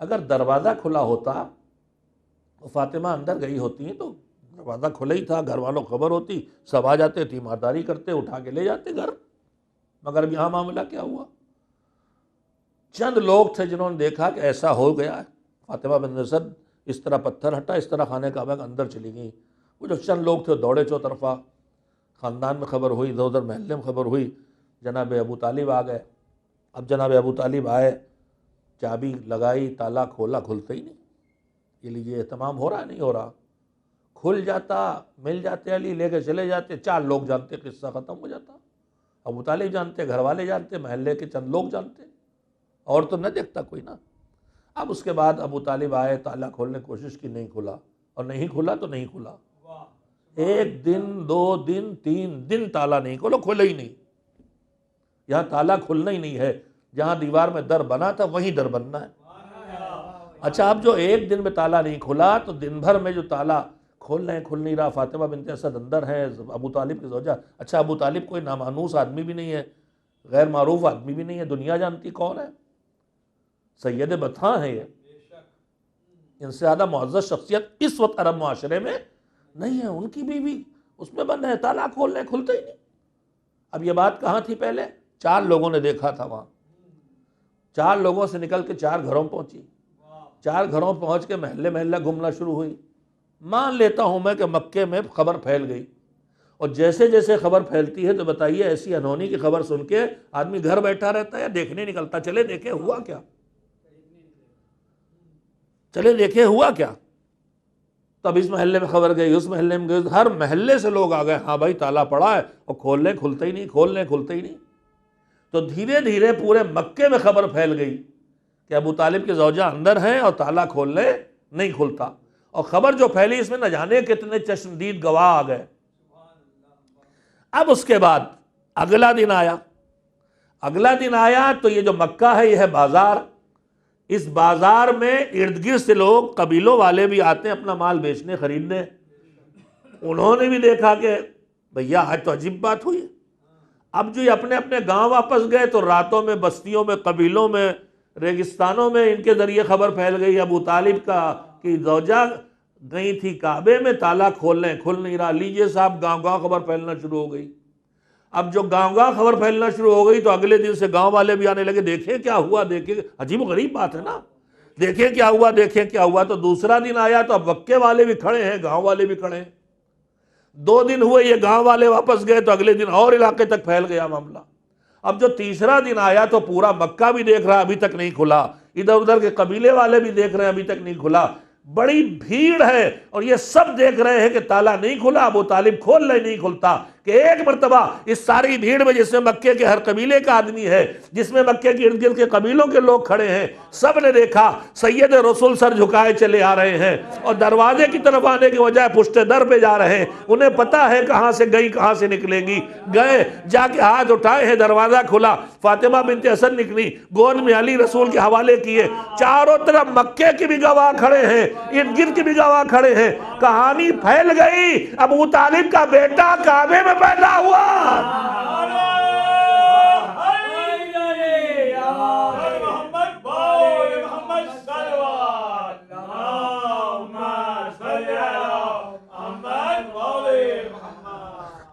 اگر دروازہ کھلا ہوتا اور فاطمہ اندر گئی ہوتی تو دروازہ کھلا ہی تھا، گھر والوں کو خبر ہوتی، سب آ جاتے، تیمارداری کرتے، اٹھا کے لے جاتے گھر۔ مگر اب یہاں معاملہ کیا ہوا؟ چند لوگ تھے جنہوں نے دیکھا کہ ایسا ہو گیا ہے، فاطمہ بنت اسد اس طرح پتھر ہٹا، اس طرح خانہ کعبہ کے اندر چلی گئیں۔ وہ جو چند لوگ تھے دوڑے چوطرفہ، خاندان میں خبر ہوئی، ادھر ادھر محلے میں خبر ہوئی، جناب ابو طالب آ گئے۔ اب جناب ابو طالب آئے، چابی لگائی، تالا کھولا، کھلتا ہی نہیں۔ یہ لیجیے اہتمام ہو رہا ہے نہیں ہو رہا؟ کھل جاتا، مل جاتے علی، لے کے چلے جاتے، 4 لوگ جانتے، قصہ ختم ہو جاتا۔ ابو طالب جانتے، گھر والے جانتے، محلے کے چند لوگ جانتے، اور تو نہ دیکھتا کوئی نا۔ اب اس کے بعد ابو طالب آئے، تالا کھولنے کی کوشش کی، نہیں کھلا، اور نہیں کھلا تو نہیں کھلا۔ 1 دن 2 دن 3 دن تالا نہیں کھولا، کھلا ہی نہیں۔ یہاں تالا کھلنا ہی نہیں ہے، جہاں دیوار میں در بنا تھا وہیں در بننا ہے۔ اچھا اب جو 1 دن میں تالا نہیں کھلا تو دن بھر میں جو تالا کھول نہیں رہا، فاطمہ بنت اسد اندر ہے، ابو طالب کی زوجہ۔ اچھا ابو طالب کوئی نامانوس آدمی بھی نہیں ہے، غیر معروف آدمی بھی نہیں ہے، دنیا جانتی کون ہے، سید بطحاں ہے یہ۔ ان سے زیادہ معزز شخصیت اس وقت عرب معاشرے میں نہیں ہے، ان کی بیوی اس میں بند ہے، تالا کھولنے کھلتا ہی نہیں۔ اب یہ بات کہاں تھی پہلے؟ 4 لوگوں نے دیکھا تھا وہاں، 4 لوگوں سے نکل کے 4 گھروں پہنچی، 4 گھروں پہنچ کے محلے محلہ گھومنا شروع ہوئی۔ مان لیتا ہوں میں کہ مکے میں خبر پھیل گئی، اور جیسے جیسے خبر پھیلتی ہے تو بتائیے ایسی انہونی کی خبر سن کے آدمی گھر بیٹھا رہتا ہے یا دیکھنے نکلتا؟ چلے دیکھے ہوا کیا، چلے دیکھے ہوا کیا؟ تب اس محلے میں خبر گئی، اس محلے میں گئی، ہر محلے سے لوگ آ گئے، ہاں بھائی تالا پڑا ہے، اور کھولنے کھلتا ہی نہیں، کھولنے کھلتا ہی نہیں۔ تو دھیرے دھیرے پورے مکے میں خبر پھیل گئی کہ ابو طالب کے زوجہ اندر ہیں اور تالا کھولنے نہیں کھلتا۔ اور خبر جو پھیلی اس میں نہ جانے کتنے چشمدید گواہ آ گئے۔ اب اس کے بعد اگلا دن آیا تو یہ جو مکہ ہے یہ ہے بازار، اس بازار میں ارد گرد سے لوگ قبیلوں والے بھی آتے ہیں اپنا مال بیچنے خریدنے۔ انہوں نے بھی دیکھا کہ بھیا آج تو عجیب بات ہوئی۔ اب جو یہ اپنے اپنے گاؤں واپس گئے تو راتوں میں بستیوں میں، قبیلوں میں، ریگستانوں میں ان کے ذریعے خبر پھیل گئی ابو طالب کی زوجہ گئی تھی کعبے میں، تالا کھول نہیں رہا۔ لیجئے صاحب گاؤں گاؤں خبر پھیلنا شروع ہو گئی۔ اب جو گاؤں گاؤں خبر پھیلنا شروع ہو گئی تو اگلے دن سے گاؤں والے بھی آنے لگے، دیکھیں کیا ہوا، دیکھیں، عجیب و غریب بات ہے نا، دیکھیں کیا ہوا، دیکھیں کیا ہوا۔ تو دوسرا دن آیا تو اب مکے والے بھی کھڑے ہیں، گاؤں والے بھی کھڑے ہیں۔ 2 دن ہوئے، یہ گاؤں والے واپس گئے تو اگلے دن اور علاقے تک پھیل گیا معاملہ۔ اب جو تیسرا دن آیا تو پورا مکہ بھی دیکھ رہا، ابھی تک نہیں کھلا، ادھر ادھر کے قبیلے والے بھی دیکھ رہے ہیں، ابھی تک نہیں کھلا۔ بڑی بھیڑ ہے اور یہ سب دیکھ رہے ہیں کہ تالا نہیں کھلا، ابو طالب کھول نہیں کھلتا۔ کہ ایک مرتبہ اس ساری بھیڑ میں، جس میں مکے کے ہر قبیلے کا آدمی ہے، جس میں مکے کے ارد گرد کے قبیلوں کے لوگ کھڑے ہیں، سب نے دیکھا سید رسول سر جھکائے چلے آ رہے ہیں، اور دروازے کی طرف آنے کی بجائے پشت در پہ جا رہے ہیں۔ انہیں پتا ہے کہاں سے گئی کہاں سے نکلیں گی۔ گئے، جا کے ہاتھ اٹھائے ہیں، دروازہ کھلا، فاطمہ بنت اسد نکلی، گود میں علی رسول کے حوالے کیے۔ چاروں طرف مکے کی بھی گواہ کھڑے ہیں، ارد گرد کی بھی گواہ کھڑے ہیں۔ کہانی پھیل گئی، ابو طالب کا بیٹا کعبے میں پیدا ہوا۔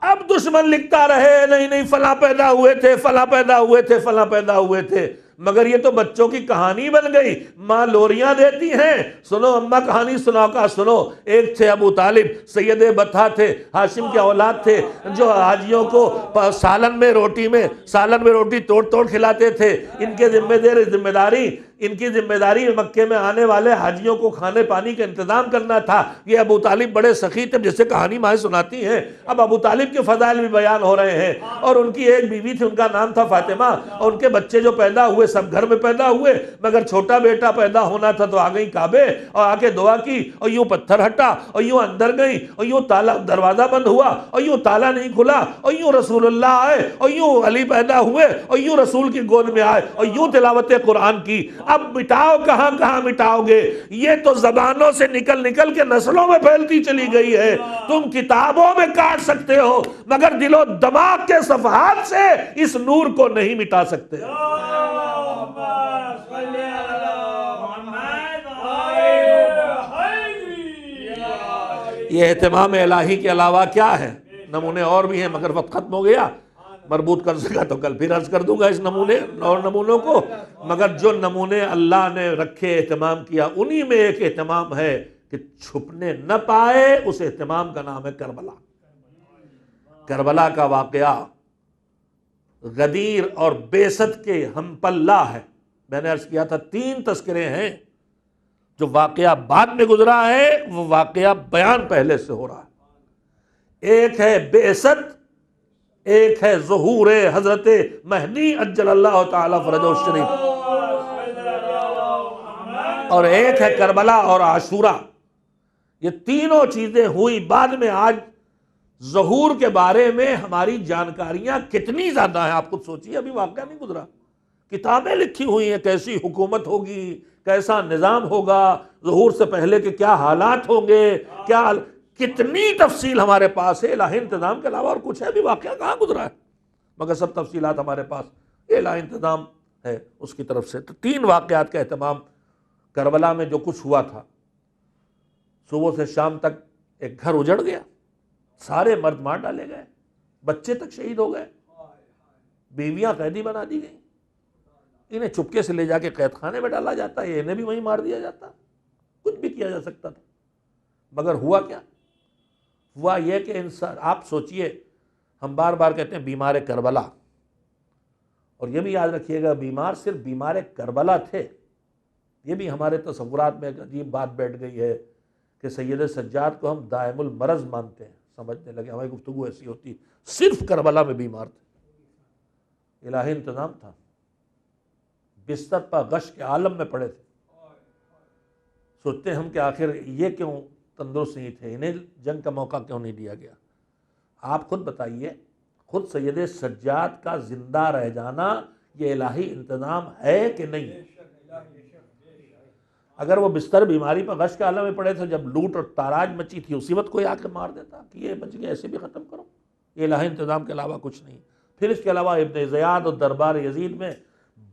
اب دشمن لکھتا رہے، نہیں فلاں پیدا ہوئے تھے، فلاں پیدا ہوئے تھے، فلاں پیدا ہوئے تھے، مگر یہ تو بچوں کی کہانی بن گئی۔ ماں لوریاں دیتی ہیں، سنو اماں کہانی سناؤ کا سنو۔ ایک تھے ابو طالب، سید بطحاں تھے، ہاشم کے اولاد تھے، جو حاجیوں کو سالن میں روٹی توڑ کھلاتے تھے۔ ان کے ذمہ داری مکے میں آنے والے حاجیوں کو کھانے پانی کا انتظام کرنا تھا۔ یہ ابو طالب بڑے سخی تھے، جسے کہانی مائیں سناتی ہیں۔ اب ابو طالب کے فضائل بھی بیان ہو رہے ہیں، اور ان کی ایک بیوی تھی، ان کا نام تھا فاطمہ، اور ان کے بچے جو پیدا ہوئے سب گھر میں پیدا ہوئے، مگر چھوٹا بیٹا پیدا ہونا تھا تو آ گئی کعبے اور آ کے دعا کی، اور یوں پتھر ہٹا، اور یوں اندر گئی، اور یوں تالا دروازہ بند ہوا، اور یوں تالا نہیں کھلا، اور یوں رسول اللہ آئے، اور یوں علی پیدا ہوئے، اور یوں رسول کی گود میں آئے، اور یوں تلاوت قرآن کی۔ اب مٹاؤ کہاں کہاں مٹاؤ گے؟ یہ تو زبانوں سے نکل کے نسلوں میں پھیلتی چلی گئی ہے۔ تم کتابوں میں کاٹ سکتے ہو، مگر دل و دماغ کے صفحات سے اس نور کو نہیں مٹا سکتے۔ یہ اہتمام الہی کے علاوہ کیا ہے؟ نمونے اور بھی ہیں مگر وقت ختم ہو گیا، مربوط کر سکا تو کل پھر عرض کر دوں گا اس نمونے اور نمونوں کو، مگر جو نمونے اللہ نے رکھے اہتمام کیا انہی میں ایک اہتمام ہے کہ چھپنے نہ پائے، اس اہتمام کا نام ہے کربلا۔ کربلا کا واقعہ غدیر اور بیست کے ہم پلہ ہے۔ میں نے عرض کیا تھا 3 تذکرے ہیں، جو واقعہ بعد میں گزرا ہے وہ واقعہ بیان پہلے سے ہو رہا ہے۔ ایک ہے بعثت، ایک ہے ظہور حضرت مہدی عجل اللہ تعالی فرجہ الشریف، اور ایک ہے کربلا اور عاشورہ۔ یہ تینوں چیزیں ہوئی بعد میں۔ آج ظہور کے بارے میں ہماری جانکاریاں کتنی زیادہ ہیں، آپ خود سوچیے، ابھی واقعہ نہیں گزرا، کتابیں لکھی ہوئی ہیں کیسی حکومت ہوگی، کیسا نظام ہوگا، ظہور سے پہلے کے کیا حالات ہوں گے، کتنی تفصیل ہمارے پاس ہے الہی انتظام کے علاوہ اور کچھ ہے بھی، واقعہ کہاں گزرا ہے، مگر سب تفصیلات ہمارے پاس الہی انتظام ہے اس کی طرف سے۔ تو 3 واقعات کا اہتمام۔ کربلا میں جو کچھ ہوا تھا، صبح سے شام تک ایک گھر اجڑ گیا، سارے مرد مار ڈالے گئے، بچے تک شہید ہو گئے، بیویاں قیدی بنا دی گئیں، انہیں چپکے سے لے جا کے قید خانے میں ڈالا جاتا ہے، انہیں بھی وہیں مار دیا جاتا، کچھ بھی کیا جا سکتا تھا۔ مگر ہوا کیا؟ ہوا یہ کہ انسان، آپ سوچئے، ہم بار بار کہتے ہیں بیمار کربلا، اور یہ بھی یاد رکھیے گا بیمار صرف بیمار کربلا تھے۔ یہ بھی ہمارے تصورات میں ایک عجیب بات بیٹھ گئی ہے کہ سید سجاد کو ہم دائم المرض مانتے ہیں، سمجھنے لگے، ہماری گفتگو ایسی ہوتی، صرف کربلا میں بیمار تھے، الہی انتظام تھا، بستر پر غش کے عالم میں پڑے تھے۔ سوچتے ہم کہ آخر یہ کیوں تندرست نہیں تھے، انہیں جنگ کا موقع کیوں نہیں دیا گیا؟ آپ خود بتائیے، خود سید سجاد کا زندہ رہ جانا یہ الہی انتظام ہے کہ نہیں؟ اگر وہ بستر بیماری پر غش کے عالم میں پڑے تھے، جب لوٹ اور تاراج مچی تھی، اسی وقت کوئی آ کے مار دیتا کہ یہ بچ گیا، ایسے بھی ختم کرو۔ یہ الہی انتظام کے علاوہ کچھ نہیں۔ پھر اس کے علاوہ ابن زیاد اور دربار یزید میں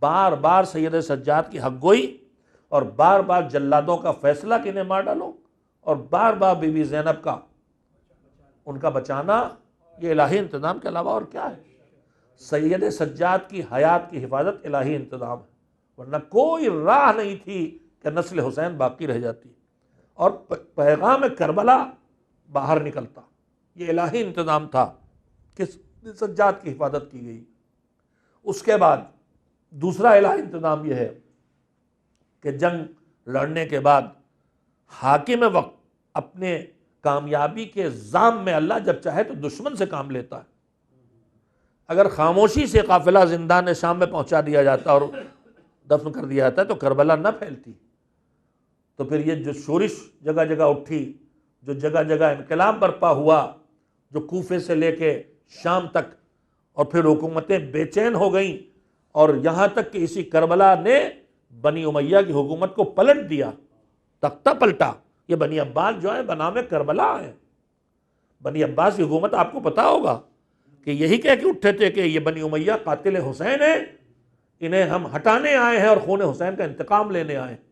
بار بار سید سجاد کی حق گوئی، اور بار بار جلادوں کا فیصلہ کہ انہیں مار ڈالو، اور بار بار بی بی زینب کا ان کا بچانا، یہ الہی انتظام کے علاوہ اور کیا ہے؟ سید سجاد کی حیات کی حفاظت الہی انتظام ہے، ورنہ کوئی راہ نہیں تھی کہ نسل حسین باقی رہ جاتی اور پیغام کربلا باہر نکلتا۔ یہ الہی انتظام تھا کہ سجاد کی حفاظت کی گئی۔ اس کے بعد دوسرا الہی انتظام یہ ہے کہ جنگ لڑنے کے بعد حاکم وقت اپنے کامیابی کے زام میں اللہ جب چاہے تو دشمن سے کام لیتا ہے۔ اگر خاموشی سے قافلہ زندان شام میں پہنچا دیا جاتا اور دفن کر دیا جاتا تو کربلا نہ پھیلتی۔ تو پھر یہ جو شورش جگہ جگہ اٹھی، جو جگہ جگہ انقلاب برپا ہوا، جو کوفے سے لے کے شام تک، اور پھر حکومتیں بے چین ہو گئیں، اور یہاں تک کہ اسی کربلا نے بنی امیہ کی حکومت کو پلٹ دیا، تختہ پلٹا۔ یہ بنی عباس جو ہے بنام کربلا ہے۔ بنی عباس کی حکومت آپ کو پتا ہوگا کہ یہی کہہ کے اٹھے تھے کہ یہ بنی امیہ قاتل حسین ہیں، انہیں ہم ہٹانے آئے ہیں اور خون حسین کا انتقام لینے آئے ہیں۔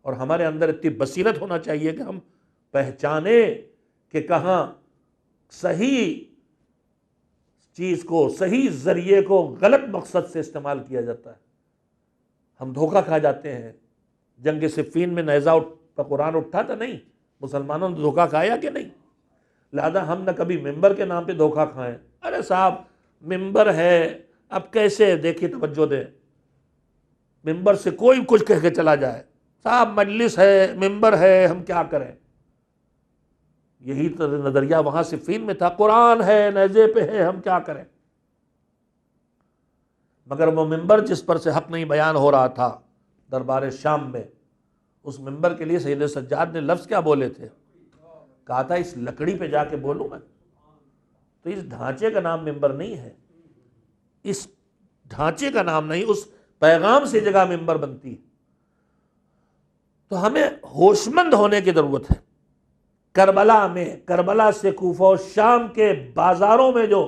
اور ہمارے اندر اتنی بصیرت ہونا چاہیے کہ ہم پہچانے کہ کہاں صحیح چیز کو، صحیح ذریعے کو غلط مقصد سے استعمال کیا جاتا ہے۔ ہم دھوکہ کھا جاتے ہیں۔ جنگ صفین میں نیزہ پر قرآن اٹھا تھا نہیں، مسلمانوں نے دھوکہ کھایا کہ نہیں؟ لہذا ہم نہ کبھی ممبر کے نام پہ دھوکہ کھائیں۔ ارے صاحب ممبر ہے، اب کیسے دیکھیے توجہ دیں، ممبر سے کوئی کچھ کہہ کے چلا جائے، صاحب مجلس ہے، ممبر ہے، ہم کیا کریں؟ یہی نظریہ وہاں صفین میں تھا، قرآن ہے، نیزے پہ ہے، ہم کیا کریں؟ مگر وہ ممبر جس پر سے حق نہیں بیان ہو رہا تھا دربار شام میں، اس ممبر کے لیے سید سجاد نے لفظ کیا بولے تھے؟ کہا تھا اس لکڑی پہ جا کے بولوں میں۔ تو اس ڈھانچے کا نام ممبر نہیں ہے، اس ڈھانچے کا نام نہیں، اس پیغام سے جگہ ممبر بنتی ہے۔ تو ہمیں ہوشمند ہونے کی ضرورت ہے۔ کربلا میں، کربلا سے کوفہ و شام کے بازاروں میں جو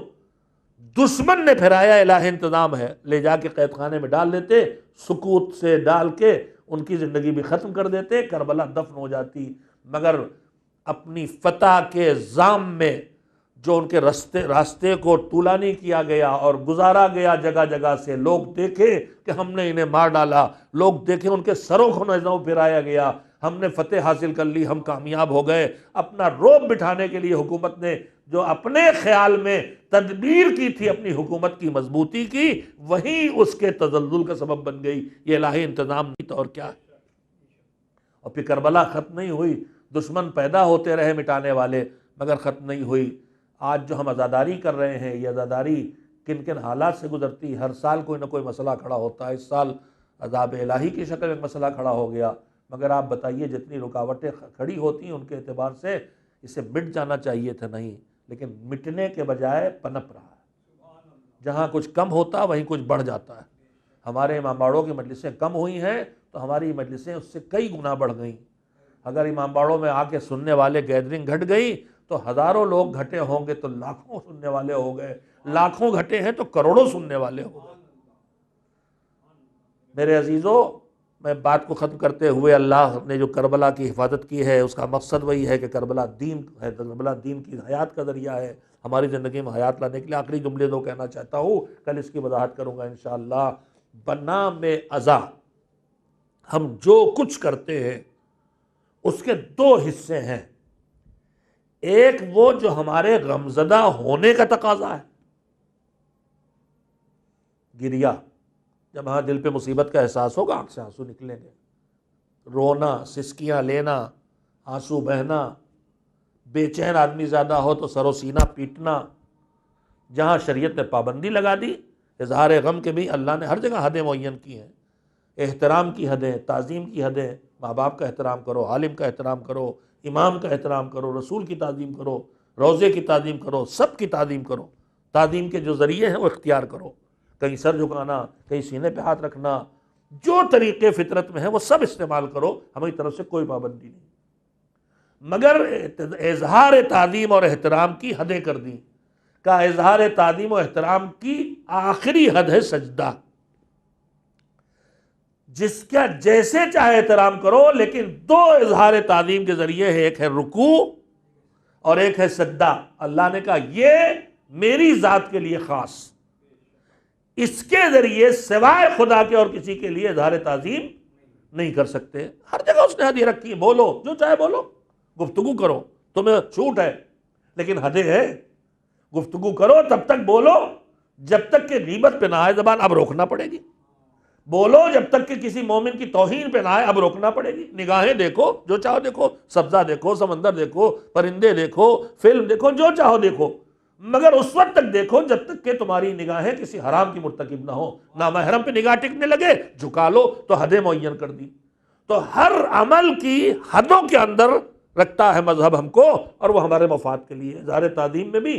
دشمن نے پھیرایا الہی انتظام ہے، لے جا کے قید خانے میں ڈال دیتے، سکوت سے ڈال کے ان کی زندگی بھی ختم کر دیتے، کربلا دفن ہو جاتی۔ مگر اپنی فتح کے ضام میں جو ان کے راستے کو طولانی کیا گیا اور گزارا گیا جگہ جگہ سے، لوگ دیکھے کہ ہم نے انہیں مار ڈالا، لوگ دیکھے ان کے سروں کو نظروں پھرایا گیا، ہم نے فتح حاصل کر لی، ہم کامیاب ہو گئے۔ اپنا رعب بٹھانے کے لیے حکومت نے جو اپنے خیال میں تدبیر کی تھی اپنی حکومت کی مضبوطی کی، وہی اس کے تزلزل کا سبب بن گئی۔ یہ الہی انتظام نہیں تو اور کیا ہے۔ اور پھر کربلا ختم نہیں ہوئی، دشمن پیدا ہوتے رہے مٹانے والے، مگر ختم نہیں ہوئی۔ آج جو ہم عزاداری کر رہے ہیں، یہ عزاداری کن کن حالات سے گزرتی ہے۔ ہر سال کوئی نہ کوئی مسئلہ کھڑا ہوتا ہے۔ اس سال عذاب الہی کی شکل میں مسئلہ کھڑا ہو گیا، مگر آپ بتائیے جتنی رکاوٹیں کھڑی ہوتی ہیں ان کے اعتبار سے اسے مٹ جانا چاہیے تھا، نہیں، لیکن مٹنے کے بجائے پنپ رہا ہے۔ جہاں کچھ کم ہوتا وہیں کچھ بڑھ جاتا ہے۔ ہمارے امام باڑوں کی مجلسیں کم ہوئی ہیں تو ہماری مجلسیں اس سے کئی گنا بڑھ گئیں۔ اگر امام باڑوں میں آ کے سننے والے گیدرنگ گھٹ گئی تو ہزاروں لوگ گھٹے ہوں گے تو لاکھوں سننے والے ہو گئے، لاکھوں گھٹے ہیں تو کروڑوں سننے والے ہو گئے۔ میرے عزیزو، میں بات کو ختم کرتے ہوئے، اللہ نے جو کربلا کی حفاظت کی ہے اس کا مقصد وہی ہے کہ کربلا دین ہے، کربلا دین کی حیات کا ذریعہ ہے، ہماری زندگی میں حیات لانے کے لیے۔ آخری جملے دو کہنا چاہتا ہوں، کل اس کی وضاحت کروں گا انشاءاللہ۔ بنام عزا ہم جو کچھ کرتے ہیں اس کے دو حصے ہیں۔ ایک وہ جو ہمارے غمزدہ ہونے کا تقاضا ہے، گریا، جب ہاں دل پہ مصیبت کا احساس ہوگا آنکھ سے آنسو نکلیں گے، رونا، سسکیاں لینا، آنسو بہنا، بے چین آدمی زیادہ ہو تو سر و سینہ پیٹنا۔ جہاں شریعت نے پابندی لگا دی، اظہار غم کے بھی اللہ نے ہر جگہ حدیں معین کی ہیں۔ احترام کی حدیں، تعظیم کی حدیں، ماں باپ کا احترام کرو، عالم کا احترام کرو، امام کا احترام کرو، رسول کی تعظیم کرو، روزے کی تعظیم کرو، سب کی تعظیم کرو۔ تعظیم کے جو ذریعے ہیں وہ اختیار کرو، کہیں سر جھکانا، کہیں سینے پہ ہاتھ رکھنا، جو طریقے فطرت میں ہیں وہ سب استعمال کرو، ہماری طرف سے کوئی پابندی نہیں، مگر اظہار تعظیم اور احترام کی حدیں کر دیں۔ کا اظہار تعظیم و احترام کی آخری حد ہے سجدہ، جس کا جیسے چاہے احترام کرو، لیکن دو اظہار تعظیم کے ذریعے ہے، ایک ہے رکوع اور ایک ہے سجدہ۔ اللہ نے کہا یہ میری ذات کے لیے خاص، اس کے ذریعے سوائے خدا کے اور کسی کے لیے اظہار تعظیم نہیں کر سکتے۔ ہر جگہ اس نے حد یہ رکھی ہے، بولو جو چاہے بولو، گفتگو کرو، تمہیں چھوٹ ہے، لیکن حدیں ہے۔ گفتگو کرو تب تک بولو جب تک کہ غیبت پہ نہ آئے زبان، اب روکنا پڑے گی۔ بولو جب تک کہ کسی مومن کی توہین پہ نہ آئے، اب روکنا پڑے گی۔ نگاہیں دیکھو، جو چاہو دیکھو، سبزہ دیکھو، سمندر دیکھو، پرندے دیکھو، فلم دیکھو، جو چاہو دیکھو، مگر اس وقت تک دیکھو جب تک کہ تمہاری نگاہیں کسی حرام کی مرتکب نہ ہو۔ نامحرم پہ نگاہ ٹکنے لگے، جھکا لو، تو حدیں معین کر دی۔ تو ہر عمل کی حدوں کے اندر رکھتا ہے مذہب ہم کو، اور وہ ہمارے مفاد کے لیے۔ اظہار تعظیم میں بھی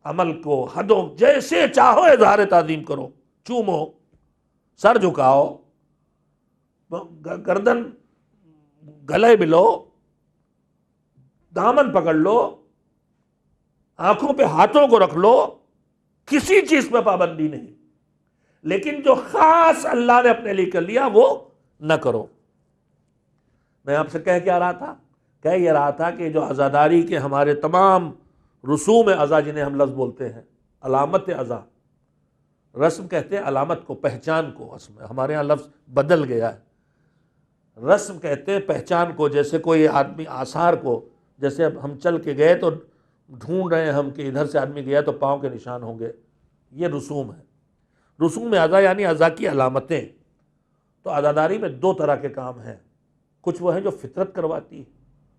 عمل کو حدوں، جیسے چاہو اظہار تعظیم کرو، چومو، سر جھکاؤ، گردن گلے ملو، دامن پکڑ لو، آنکھوں پہ ہاتھوں کو رکھ لو، کسی چیز پہ پابندی نہیں، لیکن جو خاص اللہ نے اپنے لیے کر لیا وہ نہ کرو۔ میں آپ سے کہہ کیا رہا تھا؟ کہہ یہ رہا تھا کہ جو عزاداری کے ہمارے تمام رسوم عزا، جنہیں ہم لفظ بولتے ہیں، علامت عزا، رسم کہتے ہیں علامت کو، پہچان کو، اصل میں ہمارے ہاں لفظ بدل گیا ہے۔ رسم کہتے ہیں پہچان کو، جیسے کوئی آدمی آثار کو، جیسے اب ہم چل کے گئے تو ڈھونڈ رہے ہیں ہم کہ ادھر سے آدمی گیا تو پاؤں کے نشان ہوں گے، یہ رسوم ہے۔ رسوم عزا یعنی عزا کی علامتیں۔ تو عزاداری میں دو طرح کے کام ہیں، کچھ وہ ہیں جو فطرت کرواتی،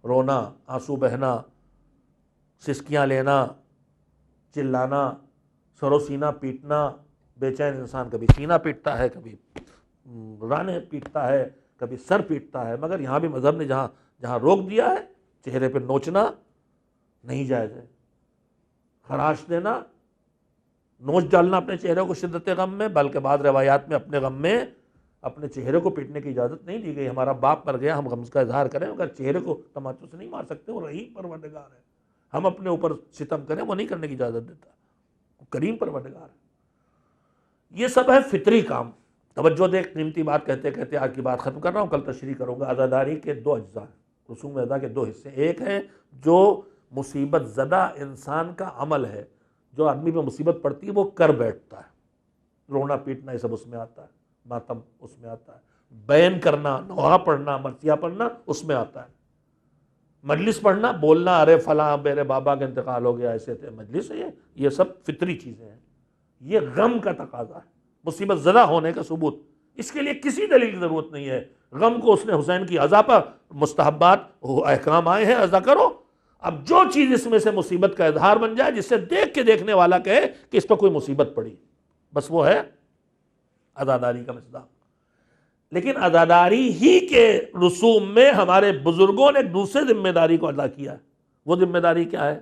رونا، آنسو بہنا، سسکیاں لینا، چلانا، سر و سینہ پیٹنا۔ بے چین انسان کبھی سینہ پیٹتا ہے، کبھی رانے پیٹتا ہے، کبھی سر پیٹتا ہے، مگر یہاں بھی مذہب نے جہاں روک دیا ہے، چہرے پہ نوچنا نہیں جائز ہے، خراش دینا، نوچ ڈالنا اپنے چہرے کو شدت غم میں، بلکہ بعض روایات میں اپنے غم میں اپنے چہرے کو پیٹنے کی اجازت نہیں دی گئی۔ ہمارا باپ مر گیا، ہم غم کا اظہار کریں، مگر چہرے کو تماچوں سے نہیں مار سکتے، وہ رحیم پروردگار ہے۔ ہم اپنے اوپر ستم کریں، وہ نہیں کرنے کی اجازت دیتا، وہ کریم پروردگار ہے۔ یہ سب ہے فطری کام۔ توجہ دے، قیمتی بات کہتے کہتے آج کی بات ختم کر رہا ہوں، کل تشریح کروں گا۔ عزاداری کے دو اجزاء ہیں، رسوم ادا کے دو حصے، ایک ہے جو مصیبت زدہ انسان کا عمل ہے، جو آدمی پہ مصیبت پڑتی ہے وہ کر بیٹھتا ہے، رونا پیٹنا یہ سب اس میں آتا ہے، ماتم اس میں آتا ہے، بیان کرنا، نوحہ پڑھنا، مرثیہ پڑھنا اس میں آتا ہے، مجلس پڑھنا، بولنا ارے فلاں میرے بابا کا انتقال ہو گیا ایسے تھے، مجلس ہے یہ سب فطری چیزیں ہیں، یہ غم کا تقاضا ہے، مصیبت زدہ ہونے کا ثبوت، اس کے لیے کسی دلیل کی ضرورت نہیں ہے، غم کو اس نے حسین کی عزا پر مستحبات احکام آئے ہیں عزا کرو، اب جو چیز اس میں سے مصیبت کا اظہار بن جائے جس سے دیکھ کے دیکھنے والا کہے کہ اس پر کوئی مصیبت پڑی، بس وہ ہے عزاداری کا مصداق۔ لیکن عزاداری ہی کے رسوم میں ہمارے بزرگوں نے دوسرے ذمہ داری کو ادا کیا ہے، وہ ذمہ داری کیا ہے؟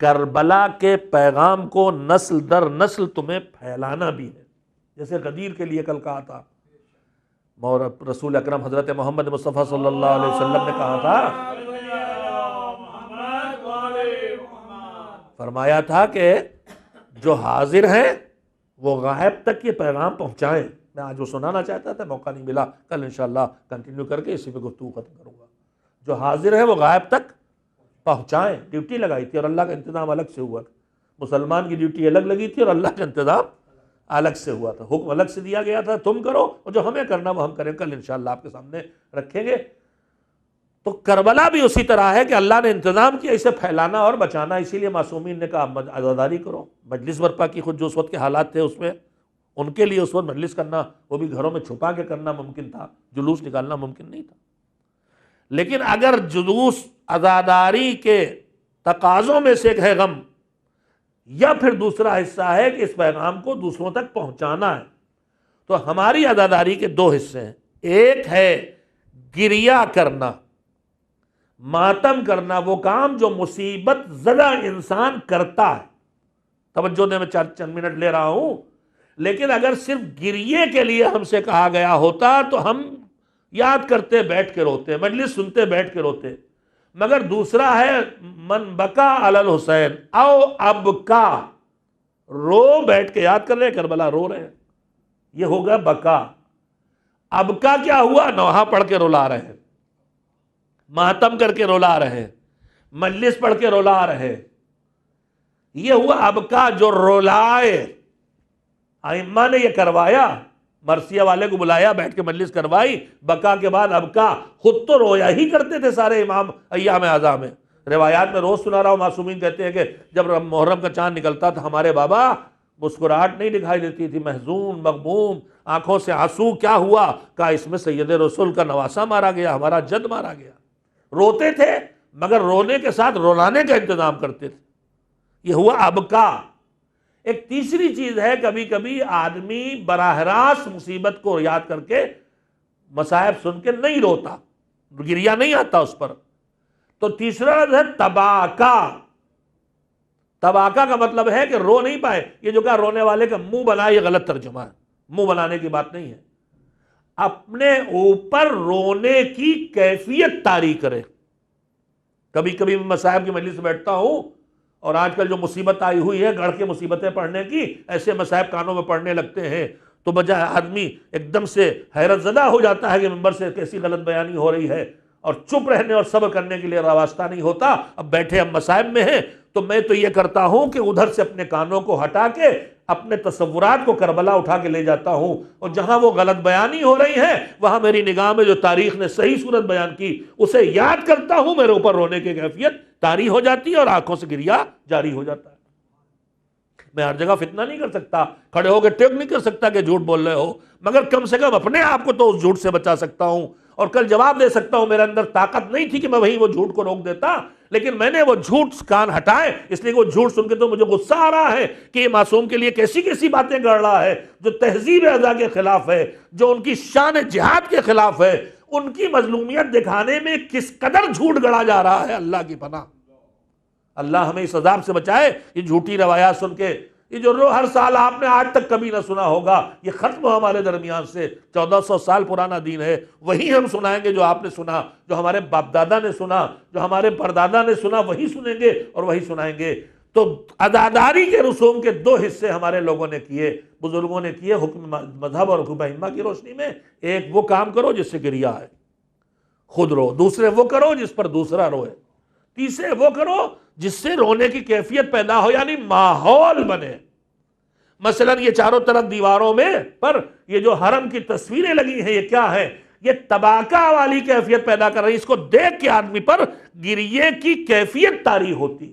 کربلا کے پیغام کو نسل در نسل تمہیں پھیلانا بھی ہے، جیسے غدیر کے لیے کل کہا تھا، رسول اکرم حضرت محمد مصطفیٰ صلی اللہ علیہ وسلم نے کہا تھا، فرمایا تھا کہ جو حاضر ہیں وہ غائب تک یہ پیغام پہنچائیں۔ میں آج وہ سنانا چاہتا تھا، موقع نہیں ملا، کل انشاءاللہ کنٹینیو کر کے اسی پہ گفتگو ختم کروں گا۔ جو حاضر ہے وہ غائب تک پہنچائیں، ڈیوٹی لگائی تھی اور اللہ کا انتظام الگ سے ہوا، مسلمان کی ڈیوٹی الگ لگی تھی اور اللہ کا انتظام الگ سے ہوا تھا، حکم الگ سے دیا گیا تھا تم کرو، اور جو ہمیں کرنا وہ ہم کریں، کل انشاءاللہ آپ کے سامنے رکھیں گے۔ تو کربلا بھی اسی طرح ہے کہ اللہ نے انتظام کیا اسے پھیلانا اور بچانا، اسی لیے معصومین نے کہا عزاداری کرو، مجلس برپا کی، خود جو اس وقت کے حالات تھے اس میں ان کے لیے اس وقت مجلس کرنا وہ بھی گھروں میں چھپا کے کرنا ممکن تھا، جلوس نکالنا ممکن نہیں تھا۔ لیکن اگر جلوس عزاداری کے تقاضوں میں سے ایک ہے غم، یا پھر دوسرا حصہ ہے کہ اس پیغام کو دوسروں تک پہنچانا ہے، تو ہماری عزاداری کے دو حصے ہیں، ایک ہے گریہ کرنا، ماتم کرنا، وہ کام جو مصیبت زدہ انسان کرتا ہے، توجہ دے میں چند منٹ لے رہا ہوں، لیکن اگر صرف گریے کے لیے ہم سے کہا گیا ہوتا تو ہم یاد کرتے بیٹھ کے روتے، مجلس سنتے بیٹھ کے روتے، مگر دوسرا ہے من بکا علی الحسین او ابکا، رو بیٹھ کے یاد کر رہے ہیں، کربلا رو رہے ہیں، یہ ہوگا بکا۔ ابکا کیا ہوا؟ نوحہ پڑھ کے رلا رہے ہیں، ماتم کر کے رلا رہے ہیں، مجلس پڑھ کے رلا رہے، یہ ہوا ابکا جو رولائے۔ ائمہ نے یہ کروایا، مرثیہ والے کو بلایا، بیٹھ کے مجلس کروائی، بکا کے بعد ابکا، خود تو رویا ہی کرتے تھے سارے امام ایام اعظام میں، روایات میں روز سنا رہا ہوں، معصومین کہتے ہیں کہ جب محرم کا چاند نکلتا تھا ہمارے بابا مسکراہٹ نہیں دکھائی دیتی تھی، محزون مغموم، آنکھوں سے آنسو، کیا ہوا؟ کہا اس میں سید رسول کا نواسہ مارا گیا، ہمارا جد مارا گیا۔ روتے تھے مگر رونے کے ساتھ رولانے کا انتظام کرتے تھے، یہ ہوا ابکا۔ ایک تیسری چیز ہے، کبھی کبھی آدمی براہ راست مصیبت کو یاد کر کے مصائب سن کے نہیں روتا، گریہ نہیں آتا اس پر، تو تیسرا ہے تباکا۔ تباکا کا مطلب ہے کہ رو نہیں پائے، یہ جو کہا رونے والے کا منہ بنا، یہ غلط ترجمہ ہے، منہ بنانے کی بات نہیں ہے، اپنے اوپر رونے کی کیفیت طاری کرے۔ کبھی کبھی میں مصائب کی مجلس میں بیٹھتا ہوں اور آج کل جو مصیبت آئی ہوئی ہے گڑھ کے مصیبتیں پڑھنے کی، ایسے مصائب کانوں میں پڑھنے لگتے ہیں تو بجائے آدمی ایک دم سے حیرت زدہ ہو جاتا ہے کہ منبر سے کیسی غلط بیانی ہو رہی ہے، اور چپ رہنے اور صبر کرنے کے لیے راستہ نہیں ہوتا۔ اب بیٹھے ہم مصائب میں ہیں تو میں تو یہ کرتا ہوں کہ ادھر سے اپنے کانوں کو ہٹا کے اپنے تصورات کو کربلا اٹھا کے لے جاتا ہوں، اور جہاں وہ غلط بیانی ہو رہی ہے وہاں میری نگاہ میں جو تاریخ نے صحیح صورت بیان کی اسے یاد کرتا ہوں، میرے اوپر رونے کی کیفیت طاری ہو جاتی ہے اور آنکھوں سے گریہ جاری ہو جاتا ہے۔ میں ہر جگہ فتنہ نہیں کر سکتا، کھڑے ہو کے ٹیک نہیں کر سکتا کہ جھوٹ بول رہے ہو، مگر کم سے کم اپنے آپ کو تو اس جھوٹ سے بچا سکتا ہوں، اور کل جواب دے سکتا ہوں۔ میرے اندر طاقت نہیں تھی کہ میں وہیں وہ جھوٹ کو روک دیتا، لیکن میں نے وہ جھوٹ کان ہٹائے، اس لیے وہ جھوٹ سن کے تو مجھے غصہ آ رہا ہے کہ یہ معصوم کے لیے کیسی کیسی باتیں گڑھ رہا ہے، جو تہذیب اعضاء کے خلاف ہے، جو ان کی شان جہاد کے خلاف ہے، ان کی مظلومیت دکھانے میں کس قدر جھوٹ گڑا جا رہا ہے۔ اللہ کی پناہ، اللہ ہمیں اس عذاب سے بچائے، یہ جھوٹی روایات سن کے، یہ جو ہر سال آپ نے آج تک کبھی نہ سنا ہوگا، یہ ختم ہو ہمارے درمیان سے، 1400 سال پرانا دین ہے، وہی ہم سنائیں گے جو آپ نے سنا، جو ہمارے باپ دادا نے سنا، جو ہمارے پردادا نے سنا، وہی سنیں گے اور وہی سنائیں گے۔ تو عزاداری کے رسوم کے دو حصے ہمارے لوگوں نے کیے، بزرگوں نے کیے، حکم مذہب اور حکم ائمہ کی روشنی میں۔ ایک وہ کام کرو جس سے گریہ ہے، خود رو، دوسرے وہ کرو جس پر دوسرا روئے، تیسرے وہ کرو جس سے رونے کی کیفیت پیدا ہو، یعنی ماحول بنے۔ مثلا یہ چاروں طرف دیواروں میں پر یہ جو حرم کی تصویریں لگی ہیں، یہ کیا ہے؟ یہ تباکہ والی کیفیت پیدا کر رہی ہے۔ اس کو دیکھ کے آدمی پر گریے کی کیفیت طاری ہوتی۔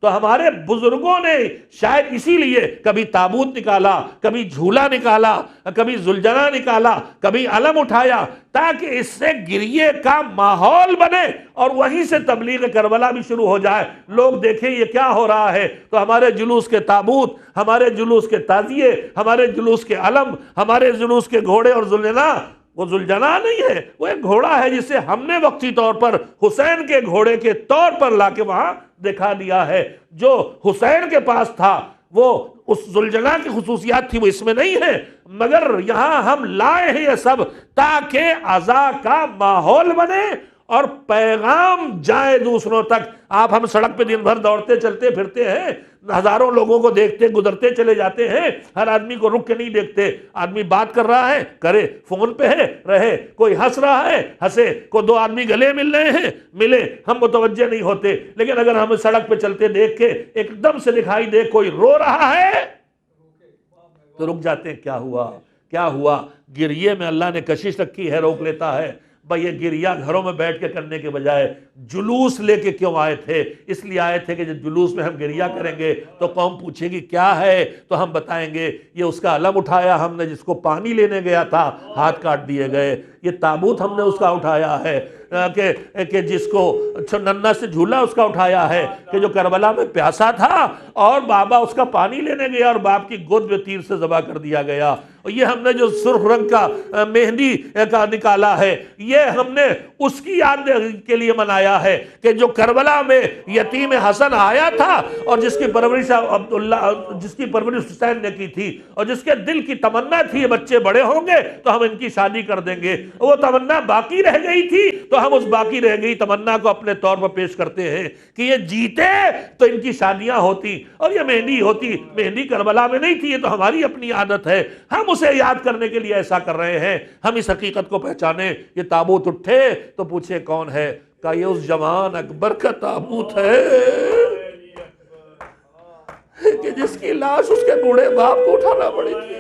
تو ہمارے بزرگوں نے شاید اسی لیے کبھی تابوت نکالا، کبھی جھولا نکالا، کبھی زلجنا نکالا، کبھی علم اٹھایا، تاکہ اس سے گریے کا ماحول بنے اور وہیں سے تبلیغ کربلا بھی شروع ہو جائے۔ لوگ دیکھیں یہ کیا ہو رہا ہے، تو ہمارے جلوس کے تابوت، ہمارے جلوس کے تعزیے، ہمارے جلوس کے علم، ہمارے جلوس کے گھوڑے اور زلجنا، وہ زلجنا نہیں ہے، وہ ایک گھوڑا ہے جسے ہم نے وقتی طور پر حسین کے گھوڑے کے طور پر لا کے وہاں دکھا دیا ہے۔ جو حسین کے پاس تھا وہ اس زلجنا کی خصوصیات تھی، وہ اس میں نہیں ہے، مگر یہاں ہم لائے ہیں یہ سب تاکہ عزا کا ماحول بنے اور پیغام جائے دوسروں تک۔ آپ ہم سڑک پہ دن بھر دوڑتے چلتے پھرتے ہیں، ہزاروں لوگوں کو دیکھتے گزرتے چلے جاتے ہیں، ہر آدمی کو رک کے نہیں دیکھتے۔ آدمی بات کر رہا ہے کرے، فون پہ ہے رہے، کوئی ہنس رہا ہے ہنسے، کوئی دو آدمی گلے مل رہے ہیں ملے، ہم متوجہ نہیں ہوتے۔ لیکن اگر ہم سڑک پہ چلتے دیکھ کے ایک دم سے دکھائی دے کوئی رو رہا ہے تو رک جاتے ہیں، کیا ہوا کیا ہوا؟ گریے میں اللہ نے کشش رکھی ہے، روک لیتا ہے۔ بھئی یہ گریہ گھروں میں بیٹھ کے کرنے کے بجائے جلوس لے کے کیوں آئے تھے؟ اس لیے آئے تھے کہ جب جلوس میں ہم گریہ کریں گے تو قوم پوچھے گی کیا ہے، تو ہم بتائیں گے یہ اس کا علم اٹھایا ہم نے جس کو پانی لینے گیا تھا، ہاتھ کاٹ دیے گئے۔ یہ تابوت ہم نے اس کا اٹھایا ہے کہ جس کو ننھا سے جھولا اس کا اٹھایا ہے، کہ جو کربلا میں پیاسا تھا اور بابا اس کا پانی لینے گیا اور باپ کی گود میں تیر سے ذبح کر دیا گیا۔ اور یہ ہم نے جو سرخ رنگ کا مہندی کا نکالا ہے، یہ ہم نے اس کی یاد کے لیے منایا ہے کہ جو کربلا میں یتیم حسن آیا تھا اور جس کی پرورش جس کی پرورش حسین نے کی تھی اور جس کے دل کی تمنا تھی یہ بچے بڑے ہوں گے تو ہم ان کی شادی کر دیں گے، وہ تمنا باقی رہ گئی تھی تو ہم اس باقی رہ گئی تمنا کو اپنے طور پر پیش کرتے ہیں کہ یہ جیتے تو ان کی شادیاں ہوتی اور یہ مہندی ہوتی۔ مہندی کربلا میں نہیں تھی، یہ تو ہماری اپنی عادت ہے، ہم اسے یاد کرنے کے لیے ایسا کر رہے ہیں۔ ہم اس حقیقت کو پہچانے۔ یہ تابوت اٹھے تو پوچھے کون ہے؟ کہا یہ اس جوان اکبر کا تابوت ہے کہ جس کی لاش اس کے بوڑھے باپ کو اٹھانا پڑی تھی۔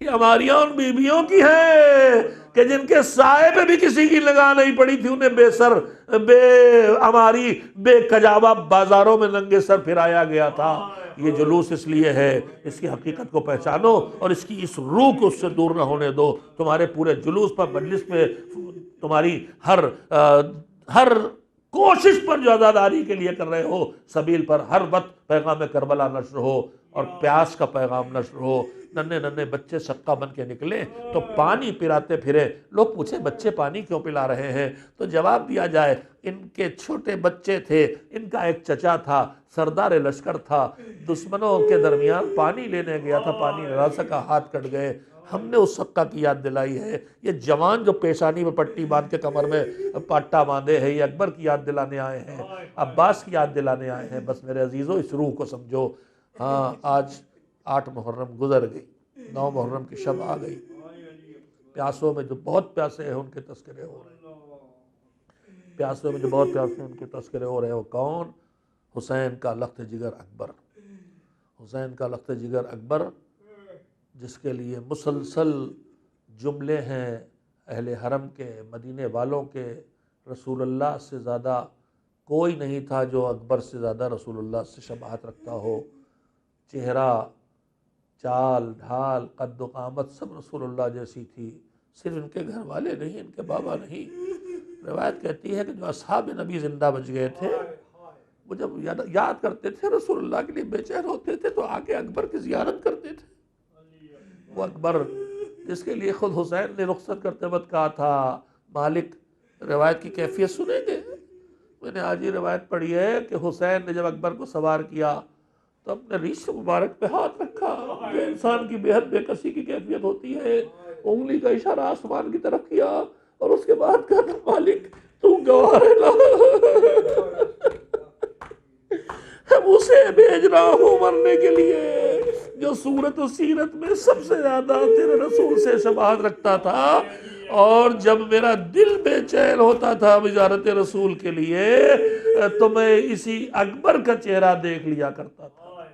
یہ ہماریاں ان بیویوں کی ہے کہ جن کے سائے پہ بھی کسی کی نگاہ نہیں پڑی تھی، انہیں بے سر بے ہماری بے کجاوہ بازاروں میں ننگے سر پھرایا گیا تھا۔ یہ جلوس اس لیے ہے، اس کی حقیقت کو پہچانو اور اس کی اس روح کو اس سے دور نہ ہونے دو۔ تمہارے پورے جلوس پر، مجلس پہ، تمہاری ہر کوشش پر جو عزاداری کے لیے کر رہے ہو، سبیل پر ہر وقت پیغام کربلا نشر ہو اور پیاس کا پیغام نشر ہو۔ ننھے ننھے بچے صدقہ بن کے نکلے تو پانی پلاتے پھرے۔ لوگ پوچھے بچے پانی کیوں پلا رہے ہیں؟ تو جواب دیا جائے ان کے چھوٹے بچے تھے، ان کا ایک چچا تھا، سردار لشکر تھا، دشمنوں کے درمیان پانی لینے گیا تھا، پانی نہ لا سکا، ہاتھ کٹ گئے۔ ہم نے اس صدقہ کی یاد دلائی ہے۔ یہ جوان جو پیشانی میں پٹی باندھ کے کمر میں پاٹا باندھے ہیں، یہ اکبر کی یاد دلانے آئے ہیں، عباس کی یاد دلانے آئے ہیں۔ بس میرے عزیزو اس روح کو سمجھو۔ ہاں آج 8 محرم گزر گئی، 9 محرم کی شب آ گئی۔ پیاسوں میں جو بہت پیاسے ہیں ان کے تذکرے ہو رہے ہیں، پیاسوں میں جو بہت پیاسے ہیں ان کے تذکرے ہو رہے ہیں۔ وہ کون؟ حسین کا لخت جگر اکبر، حسین کا لخت جگر اکبر، جس کے لیے مسلسل جملے ہیں اہل حرم کے، مدینے والوں کے۔ رسول اللہ سے زیادہ کوئی نہیں تھا جو اکبر سے زیادہ رسول اللہ سے شباہت رکھتا ہو۔ چہرہ، چال ڈھال، قد و قامت سب رسول اللہ جیسی تھی۔ صرف ان کے گھر والے نہیں، ان کے بابا نہیں۔ روایت کہتی ہے کہ جو اصحاب نبی زندہ بچ گئے تھے وہ جب یاد کرتے تھے رسول اللہ کے لیے بے چین ہوتے تھے تو آگے اکبر کی زیارت کرتے تھے۔ وہ اکبر جس کے لیے خود حسین نے رخصت کرتے وقت کہا تھا مالک، روایت کی کیفیت سنیں گے؟ میں نے آج یہ روایت پڑھی ہے کہ حسین نے جب اکبر کو سوار کیا تو اپنے ریش مبارک پہ ہاتھ رکھا، جو انسان کی بے حد بے کسی کی کیفیت ہوتی ہے، انگلی کا اشارہ آسمان کی طرف کیا اور اس کے بعد کہا تھا مالک تو گواہ ہے، ہم اسے بھیج رہا ہوں مرنے کے لیے جو صورت و سیرت میں سب سے زیادہ تیرے رسول سے شباہت رکھتا تھا اور جب میرا دل بے چین ہوتا تھا زیارت رسول کے لیے تو میں اسی اکبر کا چہرہ دیکھ لیا کرتا تھا۔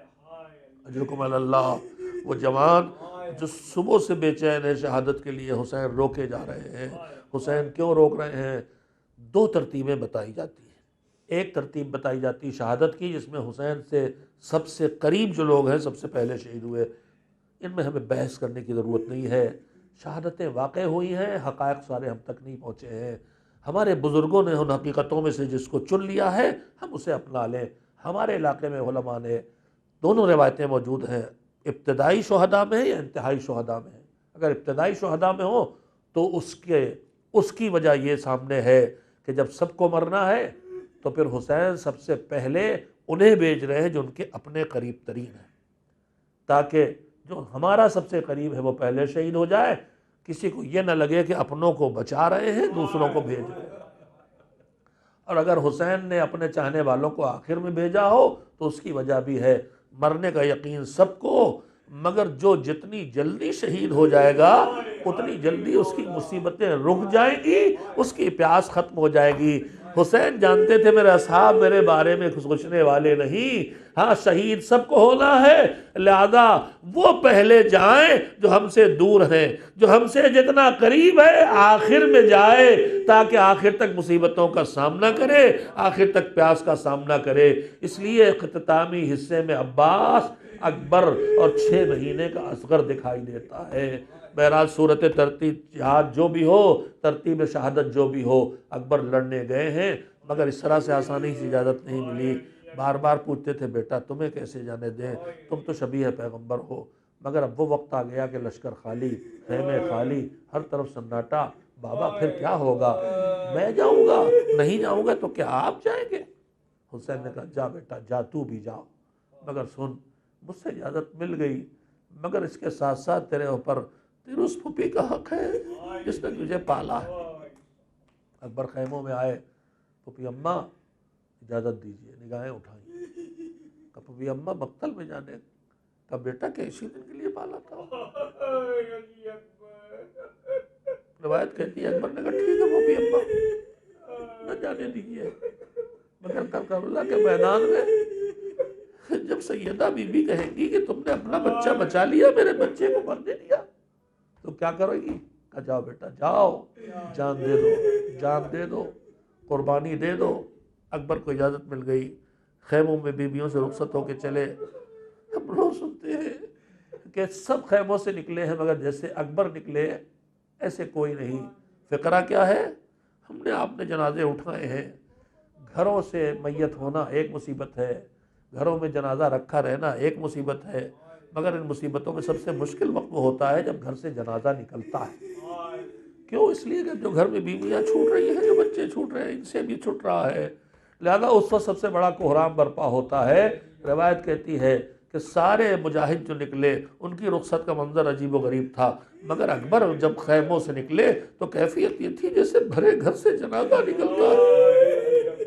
اجرکم علی اللہ، وہ جوان جو صبح سے بے چین ہے شہادت کے لیے، حسین روکے جا رہے ہیں۔ حسین کیوں روک رہے ہیں؟ دو ترتیبیں بتائی جاتی ہیں۔ ایک ترتیب بتائی جاتی شہادت کی، جس میں حسین سے سب سے قریب جو لوگ ہیں سب سے پہلے شہید ہوئے، ان میں ہمیں بحث کرنے کی ضرورت نہیں ہے، شہادتیں واقع ہوئی ہیں، حقائق سارے ہم تک نہیں پہنچے ہیں، ہمارے بزرگوں نے ان حقیقتوں میں سے جس کو چن لیا ہے ہم اسے اپنا لیں۔ ہمارے علاقے میں علماء نے دونوں روایتیں موجود ہیں، ابتدائی شہداء میں یا انتہائی شہداء میں۔ اگر ابتدائی شہداء میں ہو تو اس کی وجہ یہ سامنے ہے کہ جب سب کو مرنا ہے تو پھر حسین سب سے پہلے انہیں بھیج رہے ہیں جو ان کے اپنے قریب ترین ہیں، تاکہ جو ہمارا سب سے قریب ہے وہ پہلے شہید ہو جائے، کسی کو یہ نہ لگے کہ اپنوں کو بچا رہے ہیں دوسروں کو بھیج رہے ہیں۔ اور اگر حسین نے اپنے چاہنے والوں کو آخر میں بھیجا ہو تو اس کی وجہ بھی ہے، مرنے کا یقین سب کو، مگر جو جتنی جلدی شہید ہو جائے گا اتنی جلدی اس کی مصیبتیں رک جائیں گی، اس کی پیاس ختم ہو جائے گی۔ حسین جانتے تھے میرے اصحاب میرے بارے میں سوچنے والے نہیں، ہاں شہید سب کو ہونا ہے، لہذا وہ پہلے جائیں جو ہم سے دور ہیں، جو ہم سے جتنا قریب ہے آخر میں جائے، تاکہ آخر تک مصیبتوں کا سامنا کرے، آخر تک پیاس کا سامنا کرے۔ اس لیے اختتامی حصے میں عباس، اکبر اور 6 مہینے کا اصغر دکھائی دیتا ہے۔ بہرحال صورت ترتیب جہاد جو بھی ہو، ترتیب شہادت جو بھی ہو، اکبر لڑنے گئے ہیں، مگر اس طرح سے آسانی سے اجازت نہیں ملی۔ بار بار پوچھتے تھے بیٹا تمہیں کیسے جانے دیں، تم تو شبیہ پیغمبر ہو، مگر اب وہ وقت آ گیا کہ لشکر خالی، خیمے خالی، ہر طرف سناٹا، بابا پھر کیا ہوگا؟ میں جاؤں گا؟ نہیں جاؤں گا تو کیا آپ جائیں گے؟ حسین نے کہا جا بیٹا جا، تو بھی جاؤ، مگر سن مجھ سے اجازت مل گئی، مگر اس کے ساتھ ساتھ تیرے اوپر تیرے اس پھوپھی کا حق ہے جس نے تجھے پالا ہے۔ اکبر خیموں میں آئے، پھوپھی اماں اجازت دیجیے، نگاہیں اٹھائیں، کہا پھوپھی اماں مقتل میں جانے، کہا بیٹا کہ اسی دن کے لیے پالا تھا؟ روایت کہتی ہے اکبر نے کہا ٹھیک ہے پھوپھی اماں نہ جانے دیجیے، مگر کربلا کے میدان میں جب سیدہ بی بی کہے گی کہ تم نے اپنا بچہ بچا لیا، میرے بچے کو مرنے دیا، تو کیا کرو گی؟ کہا جاؤ بیٹا جاؤ، جان دے دو، جان دے دو، قربانی دے دو۔ اکبر کو اجازت مل گئی، خیموں میں بیویوں سے رخصت ہو کے چلے۔ ہم لوگ سنتے ہیں کہ سب خیموں سے نکلے ہیں مگر جیسے اکبر نکلے ایسے کوئی نہیں۔ فقرہ کیا ہے؟ ہم نے آپ نے جنازے اٹھائے ہیں، گھروں سے میت ہونا ایک مصیبت ہے، گھروں میں جنازہ رکھا رہنا ایک مصیبت ہے، مگر ان مصیبتوں میں سب سے مشکل وقت وہ ہوتا ہے جب گھر سے جنازہ نکلتا ہے۔ کیوں؟ اس لیے کہ جو گھر میں بیویاں چھوٹ رہی ہیں، جو بچے چھوٹ رہے ہیں، ان سے بھی چھوٹ رہا ہے، لہذا اس وقت سب سے بڑا کوہرام برپا ہوتا ہے۔ روایت کہتی ہے کہ سارے مجاہد جو نکلے ان کی رخصت کا منظر عجیب و غریب تھا، مگر اکبر جب خیموں سے نکلے تو کیفیت یہ تھی جیسے بھرے گھر سے جنازہ نکلتا ہے،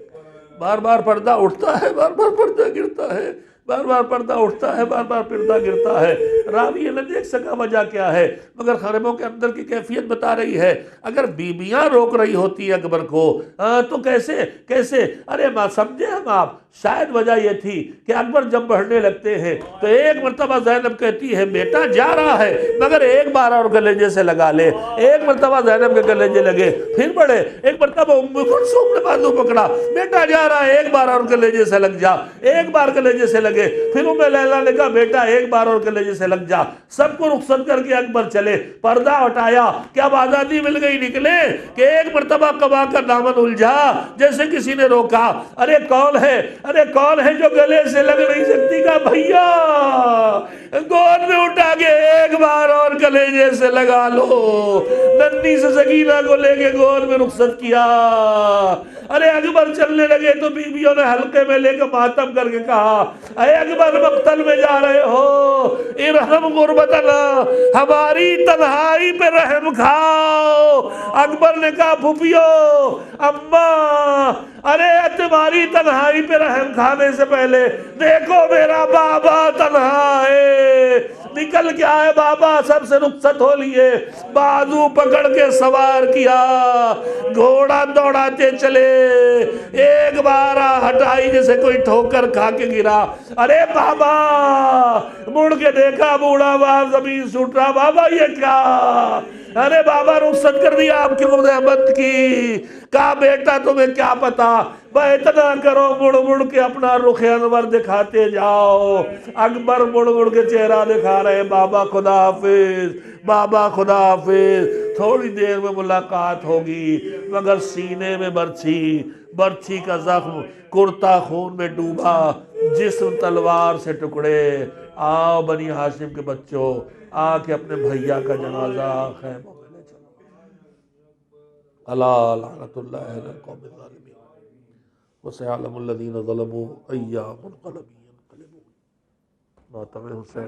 بار بار پردہ اٹھتا ہے، بار بار پردہ گرتا ہے، بار بار پردہ اٹھتا ہے، بار بار پردہ گرتا ہے۔ راوی یہ نہ دیکھ سکا وجہ کیا ہے، مگر خیموں کے اندر کی کیفیت بتا رہی ہے۔ اگر بیویاں روک رہی ہوتی اکبر کو تو کیسے ارے ماں سمجھے ہم آپ، شاید وجہ یہ تھی کہ اکبر جب بڑھنے لگتے ہیں تو ایک مرتبہ زینب کہتی ہے بیٹا جا رہا ہے مگر ایک بار اور گلیجے سے لگا لے، ایک مرتبہ زینب کے گلیجے لگے پھر بڑھے، ایک مرتبہ ام کلثوم نے بازو پکڑا، بیٹا جا رہا ہے ایک بار اور گلیجے سے لگ جا، ایک بار گلیجے سے لگے، پھر ام لیلا نے کہا بیٹا ایک بار اور گلیجے سے لگ جا۔ سب کو رخصت کر کے اکبر چلے، پردہ ہٹایا کہ اب آزادی مل گئی، نکلے کہ ایک مرتبہ قبا کا دامن الجھا، جیسے کسی نے روکا، ارے کون ہے جو گلے سے لگ نہیں سکتی؟ کا بھیا گود میں اٹھا کے ایک بار اور کلیجے سے لگا لو۔ ننھی سے سکینہ کو لے کے گود میں رخصت کیا۔ ارے اکبر چلنے لگے تو بیویوں نے حلقے میں لے کے ماتم کر کے کہا اے اکبر مقتل میں جا رہے ہو، ارحم غربتنا، ہماری تنہائی پہ رحم کھاؤ۔ اکبر نے کہا پھوپھیو اماں، ارے تمہاری تنہائی پہ رحم کھانے سے پہلے دیکھو میرا بابا تنہا ہے، نکل کے آئے بابا، سب سے رخصت ہو لیے، بازو پکڑ کے سوار کیا، گھوڑا دوڑاتے چلے، ایک بار ہٹائی جیسے کوئی ٹھوکر کھا کے گرا، ارے بابا، مڑ کے دیکھا بوڑھا باپ زمین سوٹ رہا، بابا یہ کیا؟ ارے بابا رخصت کر دیا آپ کی رحمت کی، کہا بیٹا تمہیں کیا پتا، اتنا کرو، مڑ مڑ کے اپنا رخ انور دکھاتے جاؤ۔ اکبر مڑ مڑ کے چہرہ دکھا رہے، بابا خدا حافظ، بابا خدا حافظ، تھوڑی دیر میں ملاقات ہوگی، مگر سینے میں برچھی کا زخم، کرتا خون میں ڈوبا، جسم تلوار سے ٹکڑے۔ آؤ بنی ہاشم کے بچوں، آ کے اپنے بھیا کا جنازہ خیموں میں لے چلو۔ الا لعنت اللہ علی القوم الظالمین وسيعلم الذين ظلموا أي منقلب ينقلبون۔ ماتم حسین۔